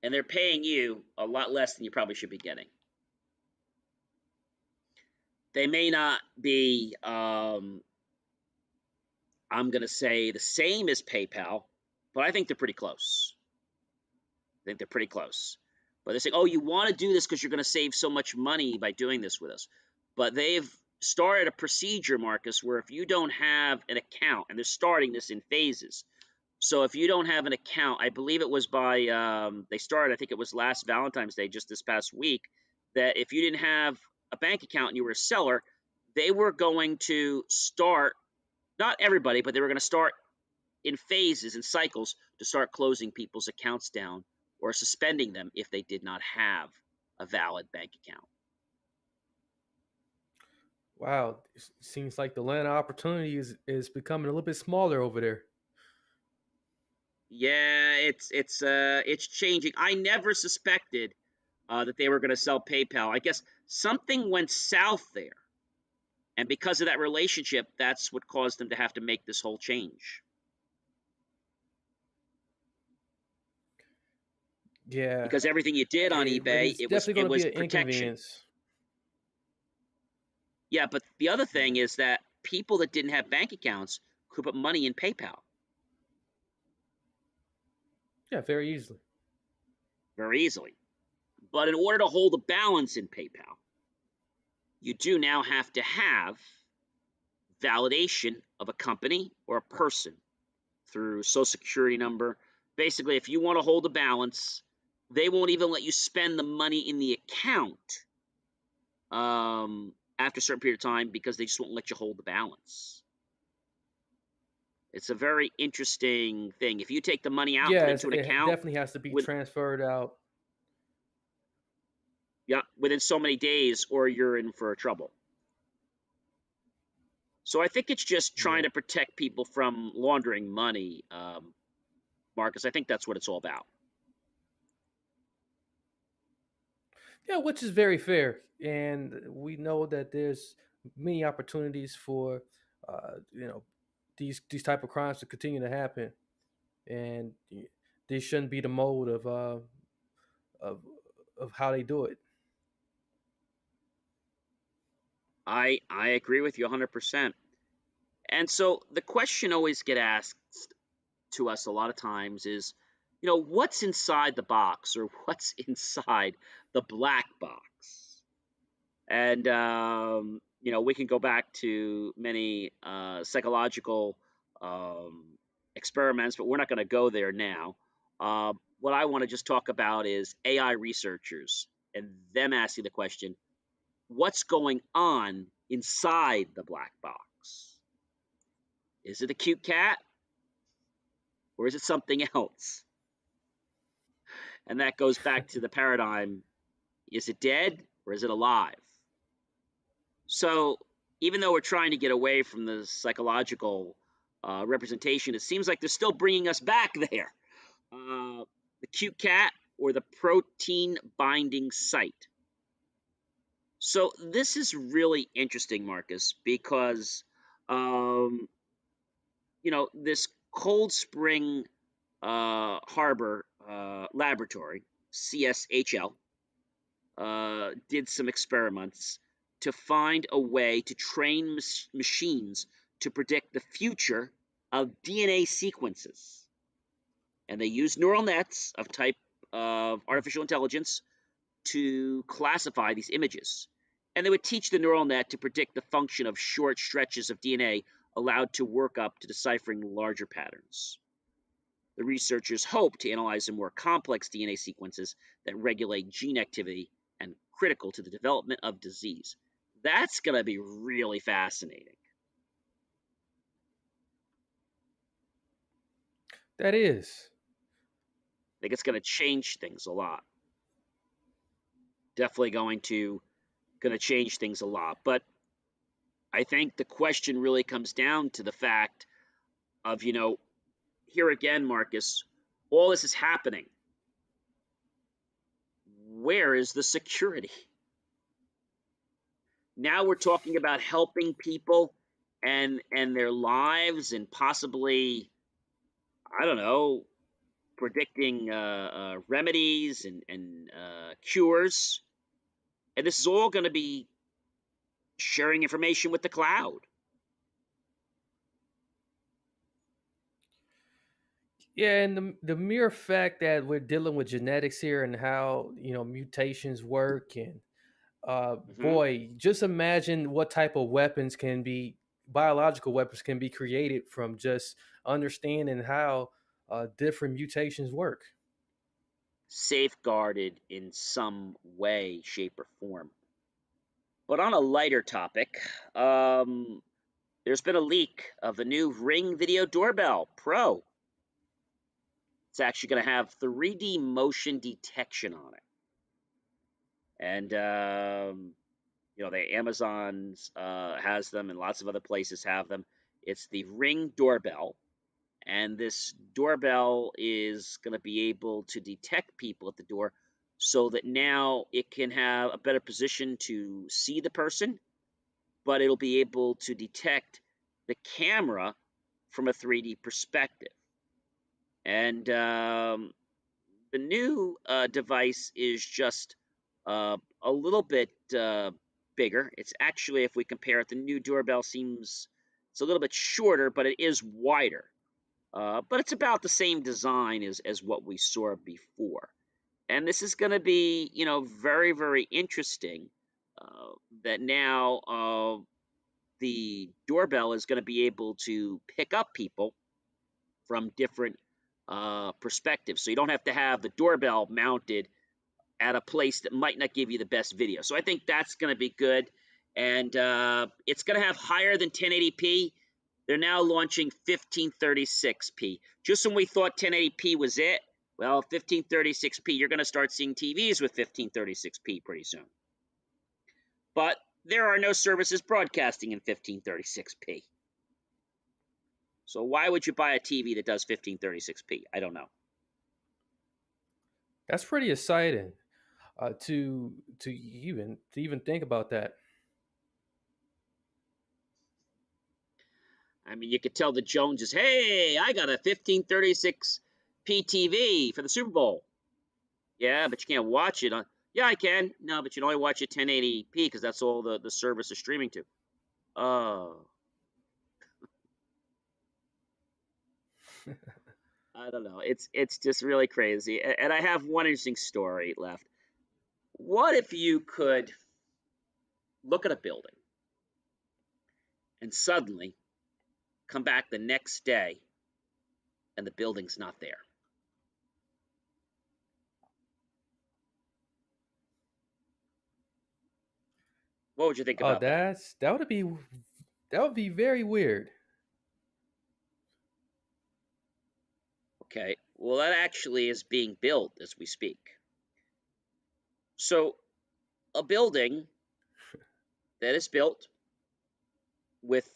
and they're paying you a lot less than you probably should be getting. They may not be, I'm going to say, the same as PayPal, but I think they're pretty close. But they're saying, oh, you want to do this because you're going to save so much money by doing this with us. But they've started a procedure, Marcus, where if you don't have an account, and they're starting this in phases. So if you don't have an account, I believe it was by, they started, I think it was last Valentine's Day, just this past week, that if you didn't have a bank account and you were a seller, they were going to start, not everybody, but they were going to start in phases and cycles to start closing people's accounts down or suspending them if they did not have a valid bank account. Wow, it seems like the land of opportunity is becoming a little bit smaller over there. Yeah, it's changing. I never suspected that they were going to sell PayPal. I guess something went south there, and because of that relationship, that's what caused them to have to make this whole change. Yeah, Because everything you did on eBay, it's it definitely going to was be an protection. inconvenience. Yeah, but the other thing is that people that didn't have bank accounts could put money in PayPal Yeah, very easily. very easily. But in order to hold a balance in PayPal, you do now have to have validation of a company or a person through social security number. Basically, if you want to hold a balance, they won't even let you spend the money in the account after a certain period of time because they just won't let you hold the balance. It's a very interesting thing. If you take the money out and put it Yes, into an it account, definitely has to be with, transferred out. yeah, within so many days, or you're in for trouble. So I think it's just trying Yeah. to protect people from laundering money, Marcus. I think that's what it's all about. Yeah, which is very fair, and we know that there's many opportunities for, you know, these type of crimes to continue to happen, and this shouldn't be the mode of of how they do it. I agree with you 100%. And so the question always get asked to us a lot of times is, what's inside the box or what's inside the black box? And we can go back to many psychological um, experiments, but we're not going to go there now. What I want to just talk about is AI researchers and them asking the question, what's going on inside the black box? Is it a cute cat or is it something else? And that goes back to the paradigm, is it dead or is it alive? So even though we're trying to get away from the psychological representation, it seems like they're still bringing us back there. The cute cat or the protein binding site. So this is really interesting, Marcus, because this Cold Spring Harbor Laboratory, CSHL, did some experiments to find a way to train machines to predict the future of DNA sequences. And they used neural nets of type of artificial intelligence to classify these images. And they would teach the neural net to predict the function of short stretches of DNA allowed to work up to deciphering larger patterns. The researchers hope to analyze the more complex DNA sequences that regulate gene activity and critical to the development of disease. That's going to be really fascinating. That is. I think it's going to change things a lot. Definitely going to change things a lot. But I think the question really comes down to the fact of, here again, Marcus, all this is happening. Where is the security? Now we're talking about helping people and their lives and possibly, I don't know, predicting remedies and cures. And this is all going to be sharing information with the cloud. Yeah, and the mere fact that we're dealing with genetics here and how mutations work, and Mm-hmm. boy, just imagine what type of biological weapons can be created from just understanding how different mutations work. Safeguarded in some way, shape, or form. But on a lighter topic, there's been a leak of the new Ring Video Doorbell Pro. It's actually going to have 3D motion detection on it. And, the Amazon's has them and lots of other places have them. It's the Ring Doorbell. And this doorbell is going to be able to detect people at the door so that now it can have a better position to see the person, but it'll be able to detect the camera from a 3D perspective. And the new device is just a little bit bigger. It's actually, if we compare it, the new doorbell it's a little bit shorter, but it is wider. But it's about the same design as what we saw before. And this is going to be, very, very interesting that now the doorbell is going to be able to pick up people from different perspectives. So you don't have to have the doorbell mounted at a place that might not give you the best video. So I think that's going to be good. And it's going to have higher than 1080p. They're now launching 1536p. Just when we thought 1080p was it, well, 1536p, you're going to start seeing TVs with 1536p pretty soon. But there are no services broadcasting in 1536p. So why would you buy a TV that does 1536p? I don't know. That's pretty exciting. to even think about that. I mean, you could tell the Joneses, hey, I got a 1536 PTV for the Super Bowl. Yeah, but you can't watch it on. Yeah, I can. No, but you can only watch it 1080p because that's all the service is streaming to. Oh, I don't know. It's just really crazy. And I have one interesting story left. What if you could look at a building and suddenly come back the next day and the building's not there? What would you think Oh, about that? that would be very weird. Okay, well, that actually is being built as we speak. So, a building that is built with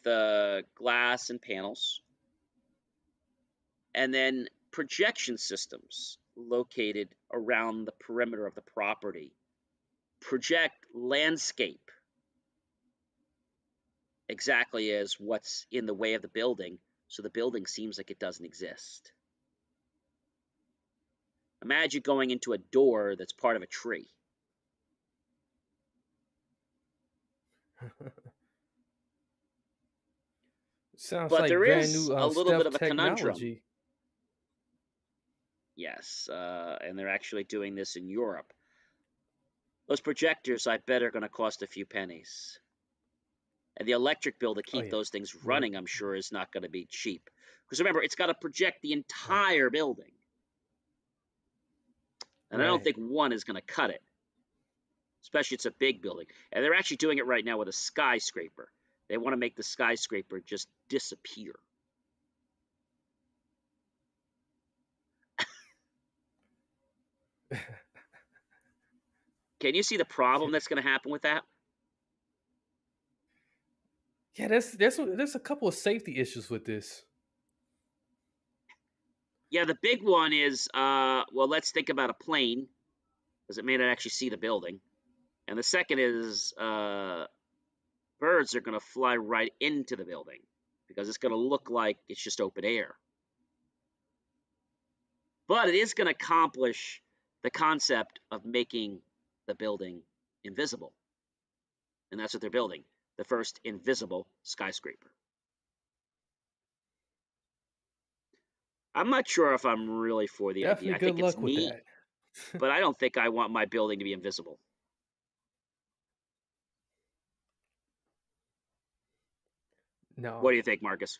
glass and panels, and then projection systems located around the perimeter of the property project landscape exactly as what's in the way of the building, so the building seems like it doesn't exist. Imagine going into a door that's part of a tree. Sounds But like there brand is new a little bit stealth of a conundrum. technology. Yes, and they're actually doing this in Europe. Those projectors, I bet, are going to cost a few pennies. And the electric bill to Oh keep yeah, those things right, running, I'm sure, is not going to be cheap. Because remember, it's got to project the right, entire building. And I don't right. think one is going to cut it, especially it's a big building. And they're actually doing it right now with a skyscraper. They want to make the skyscraper just disappear. Can you see the problem that's going to happen with that? Yeah, there's a couple of safety issues with this. Yeah, the big one is, well, let's think about a plane, because it may not actually see the building. And the second is birds are going to fly right into the building because it's going to look like it's just open air. But it is going to accomplish the concept of making the building invisible. And that's what they're building, the first invisible skyscraper. I'm not sure if I'm really for the idea. Definitely I good think it's luck with neat, that. but I don't think I want my building to be invisible. What No, do you think, Marcus?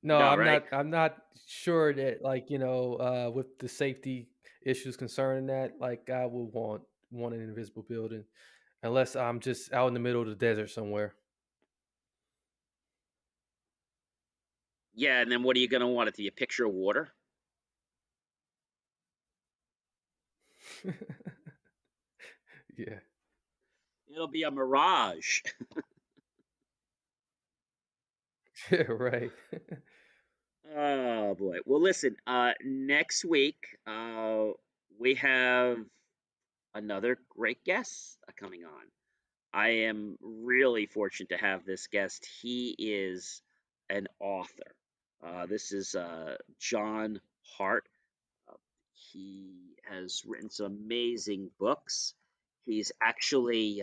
no, No, I'm right? not. I'm not sure that, like, with the safety issues concerning that, like, I would want an invisible building, unless I'm just out in the middle of the desert somewhere. Yeah, and then what are you going to want it to be? A picture of water? Yeah. It'll be a mirage. Yeah. Right. Oh boy. Well, listen. Next week, we have another great guest coming on. I am really fortunate to have this guest. He is an author. This is John Hart. Uh, he has written some amazing books. He's actually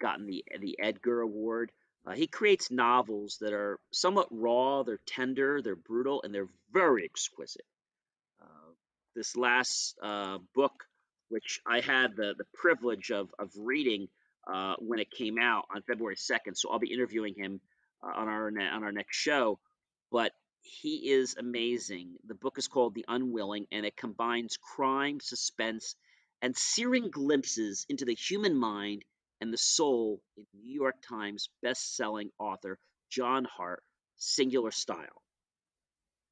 gotten the Edgar Award. He creates novels that are somewhat raw, they're tender, they're brutal, and they're very exquisite. Uh, this last book, which I had the privilege of reading when it came out on February 2nd, so I'll be interviewing him on our next show. But he is amazing. The book is called The Unwilling, and it combines crime, suspense, and searing glimpses into the human mind and the soul in New York Times best-selling author John Hart, singular style,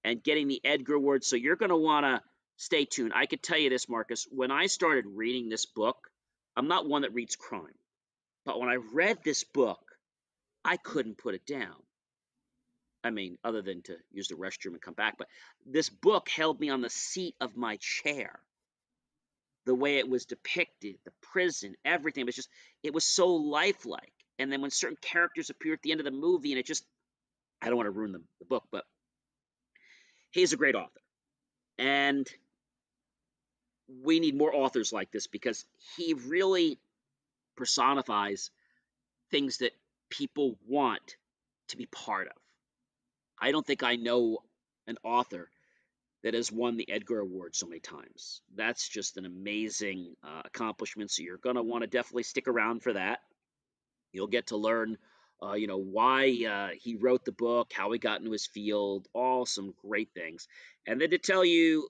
and getting the Edgar Award. So you're going to want to stay tuned. I could tell you this, Marcus. When I started reading this book, I'm not one that reads crime, but when I read this book, I couldn't put it down. I mean, other than to use the restroom and come back, but this book held me on the seat of my chair. The way it was depicted, the prison, everything was just, it was so lifelike. And then when certain characters appear at the end of the movie, and it just, I don't want to ruin the book, but he's a great author. And we need more authors like this because he really personifies things that people want to be part of. I don't think I know an author that has won the Edgar Award so many times. That's just an amazing accomplishment. So you're going to want to definitely stick around for that. You'll get to learn, why he wrote the book, how he got into his field, all some great things. And then to tell you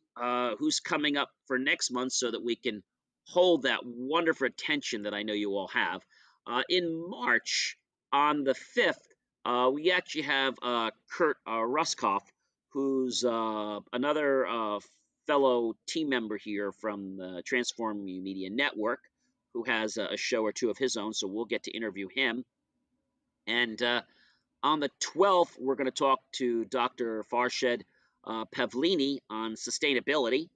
who's coming up for next month so that we can hold that wonderful attention that I know you all have. In March, on the 5th, we actually have Kurt Ruskoff, who's another fellow team member here from the Transform Media Network, who has a show or two of his own, so we'll get to interview him. And on the 12th, we're going to talk to Dr. Farshad Pavlini on sustainability.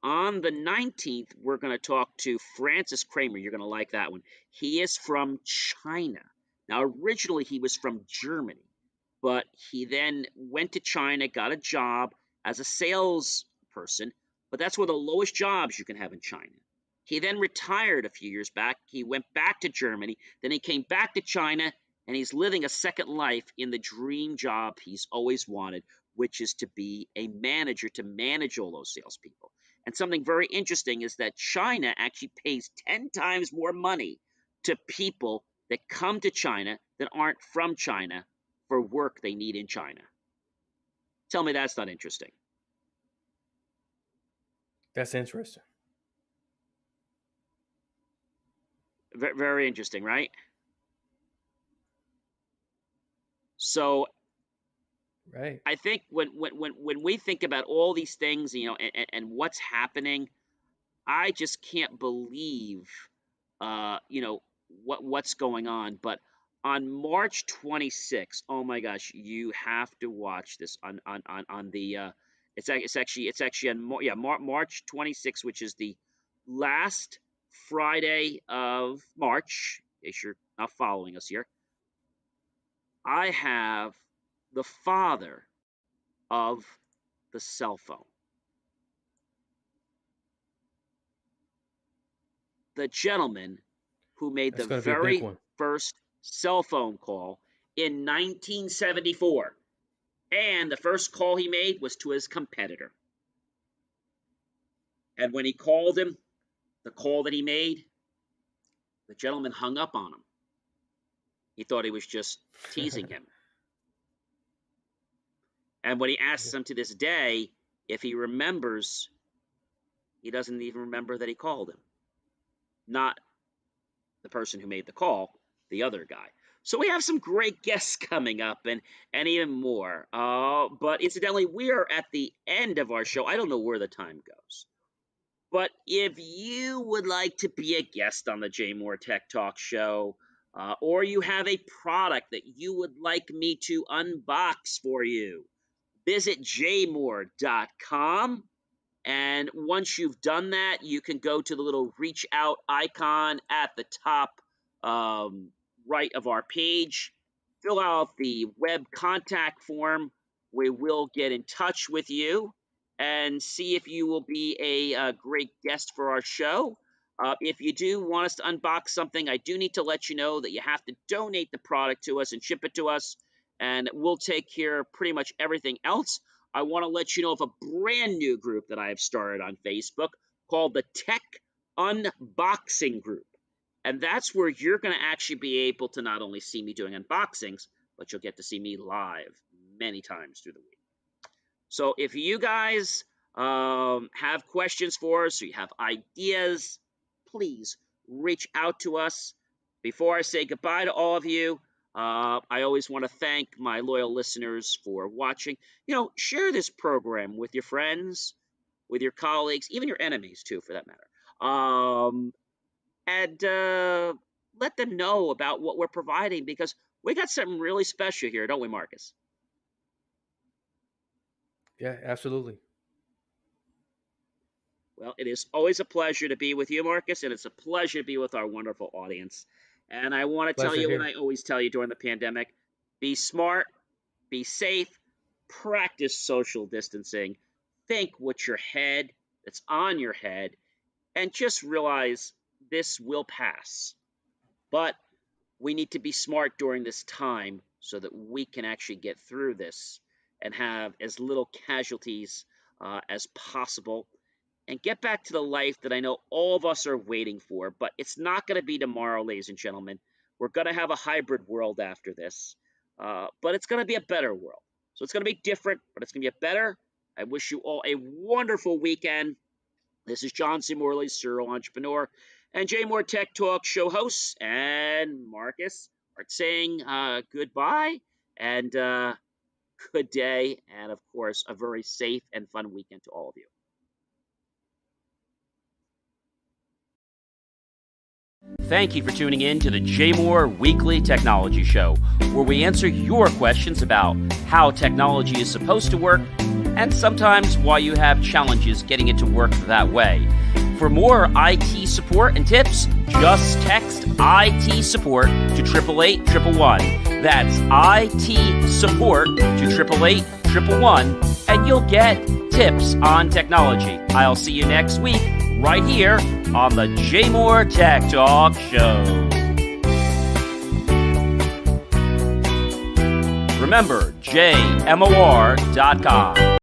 On the 19th, we're going to talk to Francis Kramer. You're going to like that one. He is from China. Now, originally, he was from Germany, but he then went to China, got a job as a salesperson, but that's one of the lowest jobs you can have in China. He then retired a few years back. He went back to Germany. Then he came back to China, and he's living a second life in the dream job he's always wanted, which is to be a manager, to manage all those salespeople. And something very interesting is that China actually pays 10 times more money to people that come to China that aren't from China for work they need in China. Tell me that's not interesting. That's interesting. Very interesting, right? So right. I think when we think about all these things, and what's happening, I just can't believe, what's going on. But on March 26th, oh my gosh, you have to watch this on the. It's actually on March 26th, which is the last Friday of March. In case you're not following us here, I have the father of the cell phone. The gentleman who made That's the gonna be a big very one. first cell phone call in 1974. And the first call he made was to his competitor. And when he called him, the call that he made, the gentleman hung up on him. He thought he was just teasing him. And when he asks him to this day if he remembers, he doesn't even remember that he called him. Not the person who made the call, the other guy. So we have some great guests coming up and even more. But incidentally, we are at the end of our show. I don't know where the time goes. But if you would like to be a guest on the Jay Moore Tech Talk Show, or you have a product that you would like me to unbox for you, visit jmoore.com. And once you've done that, you can go to the little reach out icon at the top right of our page, fill out the web contact form. We will get in touch with you and see if you will be a great guest for our show. If you do want us to unbox something, I do need to let you know that you have to donate the product to us and ship it to us, and we'll take care of pretty much everything else. I want to let you know of a brand new group that I have started on Facebook called the Tech Unboxing Group. And that's where you're going to actually be able to not only see me doing unboxings, but you'll get to see me live many times through the week. So if you guys have questions for us or you have ideas, please reach out to us. Before I say goodbye to all of you, I always want to thank my loyal listeners for watching. Share this program with your friends, with your colleagues, even your enemies too, for that matter. And let them know about what we're providing, because we got something really special here, don't we, Marcus? Yeah, absolutely. Well, it is always a pleasure to be with you, Marcus, and it's a pleasure to be with our wonderful audience. And I want to tell Pleasure you what here. I always tell you during the pandemic: be smart, be safe, practice social distancing, think with your head that's on your head, and just realize this will pass. But we need to be smart during this time so that we can actually get through this and have as little casualties as possible and get back to the life that I know all of us are waiting for. But it's not going to be tomorrow, ladies and gentlemen. We're going to have a hybrid world after this, but it's going to be a better world. So it's going to be different, but it's going to be a better. I wish you all a wonderful weekend. This is John C. Morley, serial entrepreneur, and Jay Moore Tech Talk show host, and Marcus are saying goodbye and good day, and of course, a very safe and fun weekend to all of you. Thank you for tuning in to the Jay Moore Weekly Technology Show, where we answer your questions about how technology is supposed to work and sometimes why you have challenges getting it to work that way. For more IT support and tips, just text IT support to 888-111. That's IT support to 888-111, and you'll get tips on technology. I'll see you next week right here on the Jay Moore Tech Talk Show. Remember, jmor.com.